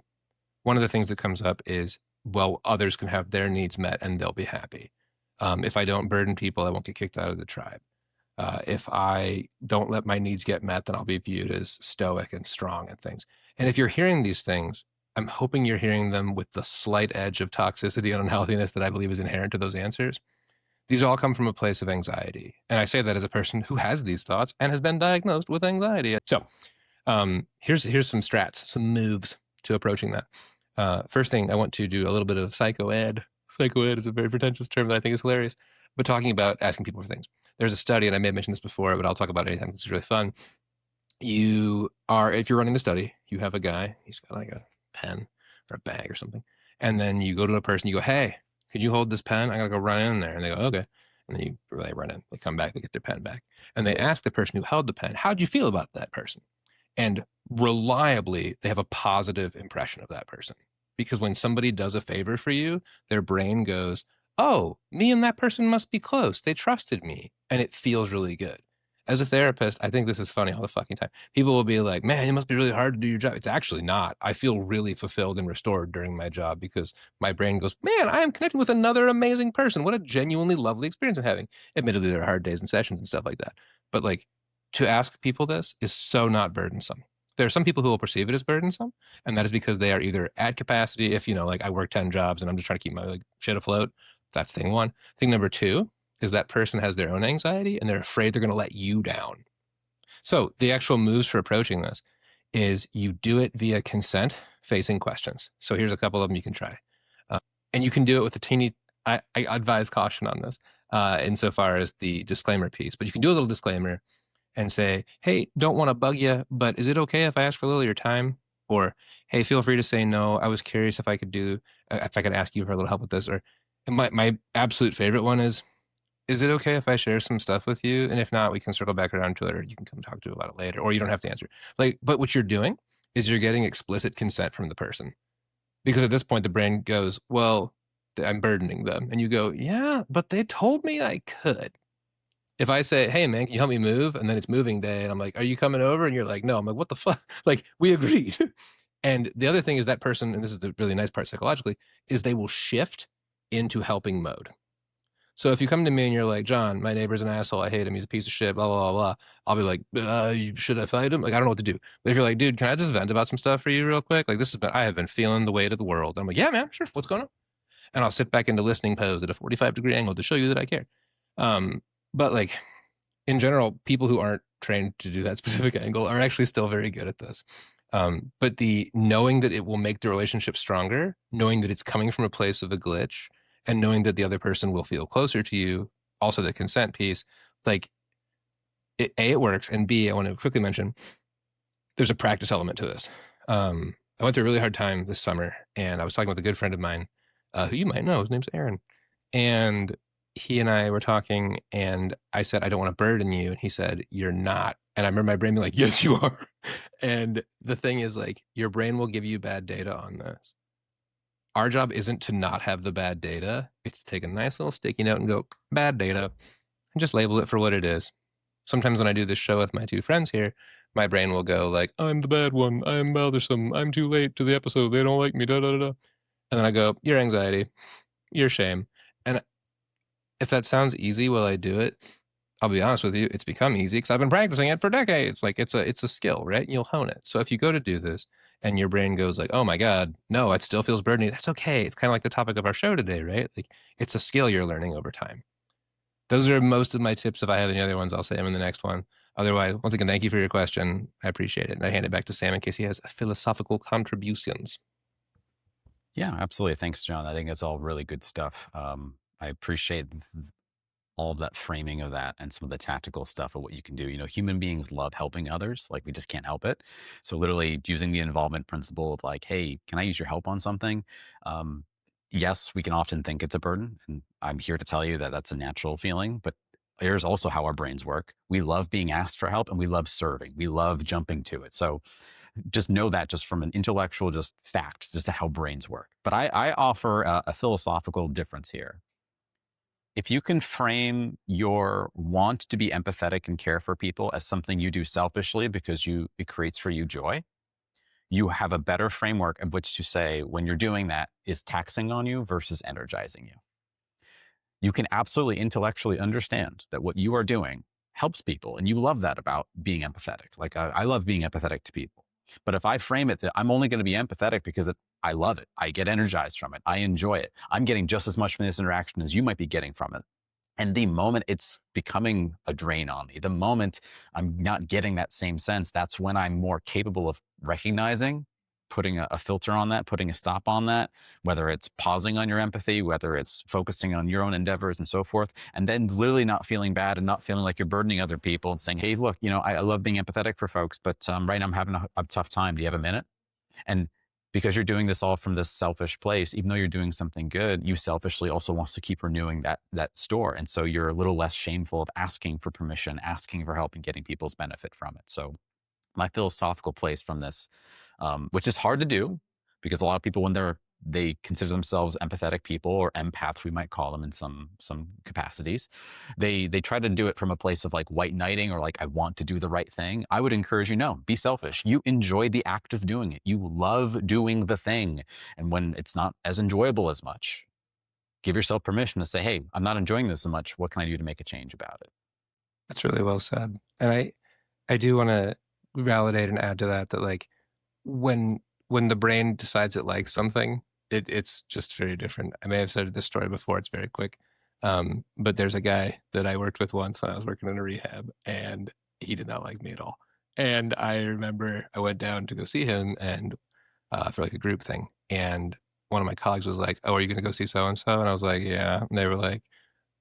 One of the things that comes up is, well, others can have their needs met and they'll be happy. If I don't burden people, I won't get kicked out of the tribe. If I don't let my needs get met, then I'll be viewed as stoic and strong and things. And if you're hearing these things, I'm hoping you're hearing them with the slight edge of toxicity and unhealthiness that I believe is inherent to those answers. These all come from a place of anxiety. And I say that as a person who has these thoughts and has been diagnosed with anxiety. So here's some strats, some moves to approaching that. First thing, I want to do a little bit of psychoed. Psychoed is a very pretentious term that I think is hilarious, but talking about asking people for things. There's a study, and I may have mentioned this before, but I'll talk about it anytime because it's really fun. If you're running the study, you have a guy, he's got like a pen or a bag or something. And then you go to a person, you go, hey, could you hold this pen? I gotta go run in there. And they go, okay. And then they run in, they come back, they get their pen back. And they ask the person who held the pen, how'd you feel about that person? And reliably, they have a positive impression of that person. Because when somebody does a favor for you, their brain goes, oh, me and that person must be close. They trusted me. And it feels really good. As a therapist, I think this is funny all the fucking time. People will be like, man, it must be really hard to do your job. It's actually not. I feel really fulfilled and restored during my job because my brain goes, man, I am connecting with another amazing person. What a genuinely lovely experience I'm having. Admittedly, there are hard days and sessions and stuff like that. But like, to ask people this is so not burdensome. There are some people who will perceive it as burdensome, and that is because they are either at capacity. If, like I work 10 jobs and I'm just trying to keep my shit afloat. That's thing one. Thing number two is that person has their own anxiety and they're afraid they're going to let you down. So the actual moves for approaching this is you do it via consent facing questions. So here's a couple of them you can try. And you can do it with a teeny, I advise caution on this insofar as the disclaimer piece, but you can do a little disclaimer and say, hey, don't want to bug you, but is it okay if I ask for a little of your time? Or, hey, feel free to say no. I was curious if I could ask you for a little help with this. Or my absolute favorite one is it okay if I share some stuff with you? And if not, we can circle back around to it, or you can come talk to it about it later, or you don't have to answer. But what you're doing is you're getting explicit consent from the person. Because at this point, the brain goes, well, I'm burdening them. And you go, yeah, but they told me I could. If I say, hey, man, can you help me move? And then it's moving day. And I'm like, are you coming over? And you're like, no. I'm like, what the fuck? We agreed. And the other thing is that person, and this is the really nice part psychologically, is they will shift into helping mode. So if you come to me and you're like, John, my neighbor's an asshole. I hate him. He's a piece of shit, blah, blah, blah, blah. I'll be like, should I fight him? I don't know what to do. But if you're like, dude, can I just vent about some stuff for you real quick? I have been feeling the weight of the world. I'm like, yeah, man, sure. What's going on? And I'll sit back into listening pose at a 45-degree angle to show you that I care. But in general, people who aren't trained to do that specific angle are actually still very good at this. But the knowing that it will make the relationship stronger, knowing that it's coming from a place of a glitch, and knowing that the other person will feel closer to you, also the consent piece, it works. And B, I want to quickly mention, there's a practice element to this. I went through a really hard time this summer, and I was talking with a good friend of mine, who you might know. His name's Aaron. And he and I were talking, and I said, I don't want to burden you. And he said, you're not. And I remember my brain being like, yes, you are. And the thing is, your brain will give you bad data on this. Our job isn't to not have the bad data. It's to take a nice little sticky note and go, bad data, and just label it for what it is. Sometimes when I do this show with my two friends here, my brain will go I'm the bad one. I'm bothersome. I'm too late to the episode. They don't like me, da, da, da, da. And then I go, your anxiety, your shame. And if that sounds easy while I do it, I'll be honest with you, it's become easy because I've been practicing it for decades. It's a skill, right? You'll hone it. So if you go to do this and your brain goes oh my God, no, it still feels burdening. That's okay. It's kind of like the topic of our show today, right? It's a skill you're learning over time. Those are most of my tips. If I have any other ones, I'll say them in the next one. Otherwise, once again, thank you for your question. I appreciate it. And I hand it back to Sam in case he has philosophical contributions. Yeah, absolutely. Thanks, John. I think it's all really good stuff. I appreciate all of that framing of that and some of the tactical stuff of what you can do. Human beings love helping others. We just can't help it. So literally using the involvement principle of hey, can I use your help on something? Yes, we can often think it's a burden. And I'm here to tell you that that's a natural feeling, but here's also how our brains work. We love being asked for help and we love serving. We love jumping to it. So just know that just from an intellectual, just facts, just how brains work. But I offer a philosophical difference here. If you can frame your want to be empathetic and care for people as something you do selfishly because it creates for you joy, you have a better framework of which to say when you're doing that is taxing on you versus energizing you. You can absolutely intellectually understand that what you are doing helps people. And you love that about being empathetic. Like I love being empathetic to people. But if I frame it that I'm only going to be empathetic because I love it, I get energized from it, I enjoy it, I'm getting just as much from this interaction as you might be getting from it. And the moment it's becoming a drain on me, the moment I'm not getting that same sense, that's when I'm more capable of recognizing, putting a filter on that, putting a stop on that, whether it's pausing on your empathy, whether it's focusing on your own endeavors and so forth, and then literally not feeling bad and not feeling like you're burdening other people and saying, hey, look, I love being empathetic for folks, but right now I'm having a tough time. Do you have a minute? And because you're doing this all from this selfish place, even though you're doing something good, you selfishly also wants to keep renewing that store. And so you're a little less shameful of asking for permission, asking for help and getting people's benefit from it. So my philosophical place from this, which is hard to do because a lot of people, when they consider themselves empathetic people or empaths, we might call them in some capacities. They try to do it from a place of like white knighting or like, I want to do the right thing. I would encourage you, no, be selfish. You enjoy the act of doing it. You love doing the thing. And when it's not as enjoyable as much, give yourself permission to say, hey, I'm not enjoying this as much. What can I do to make a change about it? That's really well said. And I do want to validate and add to that like when the brain decides it likes something, it's just very different. I may have said this story before. It's very quick. But there's a guy that I worked with once when I was working in a rehab, and he did not like me at all. And I remember I went down to go see him and for like a group thing. And one of my colleagues was like, oh, are you going to go see so-and-so? And I was like, yeah. And they were like,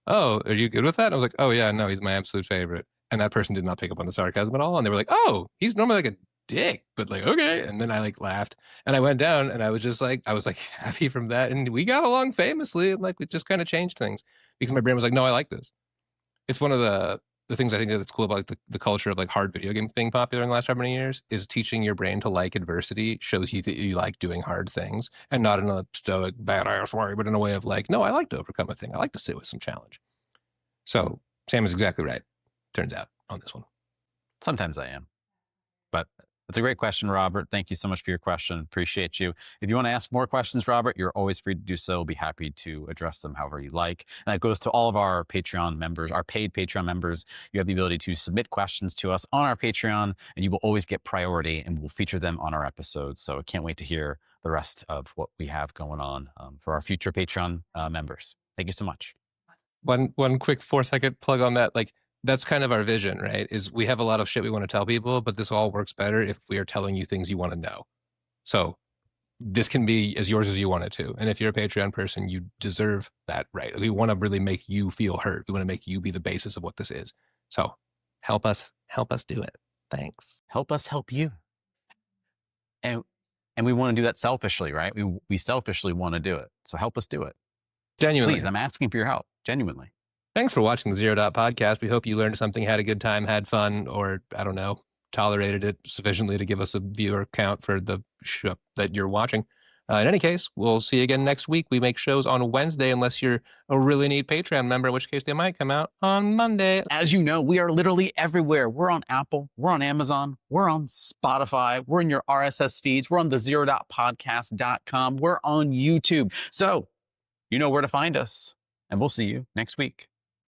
oh, are you good with that? And I was like, oh yeah, no, he's my absolute favorite. And that person did not pick up on the sarcasm at all. And they were like, oh, he's normally like a dick, but like, okay. And then I like laughed and I went down and I was just like, I was like happy from that. And we got along famously. And like, it just kind of changed things because my brain was like, no, I like this. It's one of the things I think that's cool about like the culture of like hard video games being popular in the last how many years is teaching your brain to like adversity shows you that you like doing hard things and not in a stoic badass way, but in a way of like, no, I like to overcome a thing. I like to sit with some challenge. So Sam is exactly right. Turns out on this one. Sometimes I am, but that's a great question, Robert. Thank you so much for your question. Appreciate you. If you want to ask more questions, Robert, you're always free to do so. We'll be happy to address them however you like. And that goes to all of our Patreon members, our paid Patreon members. You have the ability to submit questions to us on our Patreon, and you will always get priority, and we'll feature them on our episodes. So I can't wait to hear the rest of what we have going on for our future Patreon members. Thank you so much. One quick 4-second plug on that. Like, that's kind of our vision, right? Is we have a lot of shit we want to tell people, but this all works better if we are telling you things you want to know. So this can be as yours as you want it to. And if you're a Patreon person, you deserve that, right? We want to really make you feel heard. We want to make you be the basis of what this is. So help us do it. Thanks. Help us help you. And we want to do that selfishly, right? We selfishly want to do it. So help us do it. Genuinely. Please, I'm asking for your help. Genuinely. Thanks for watching the Zero Dot Podcast. We hope you learned something, had a good time, had fun, or I don't know, tolerated it sufficiently to give us a viewer count for the show that you're watching. In any case, we'll see you again next week. We make shows on Wednesday unless you're a really neat Patreon member, in which case they might come out on Monday. As you know, we are literally everywhere. We're on Apple, we're on Amazon, we're on Spotify, we're in your RSS feeds, we're on the zerodotpodcast.com, we're on YouTube. So you know where to find us, and we'll see you next week.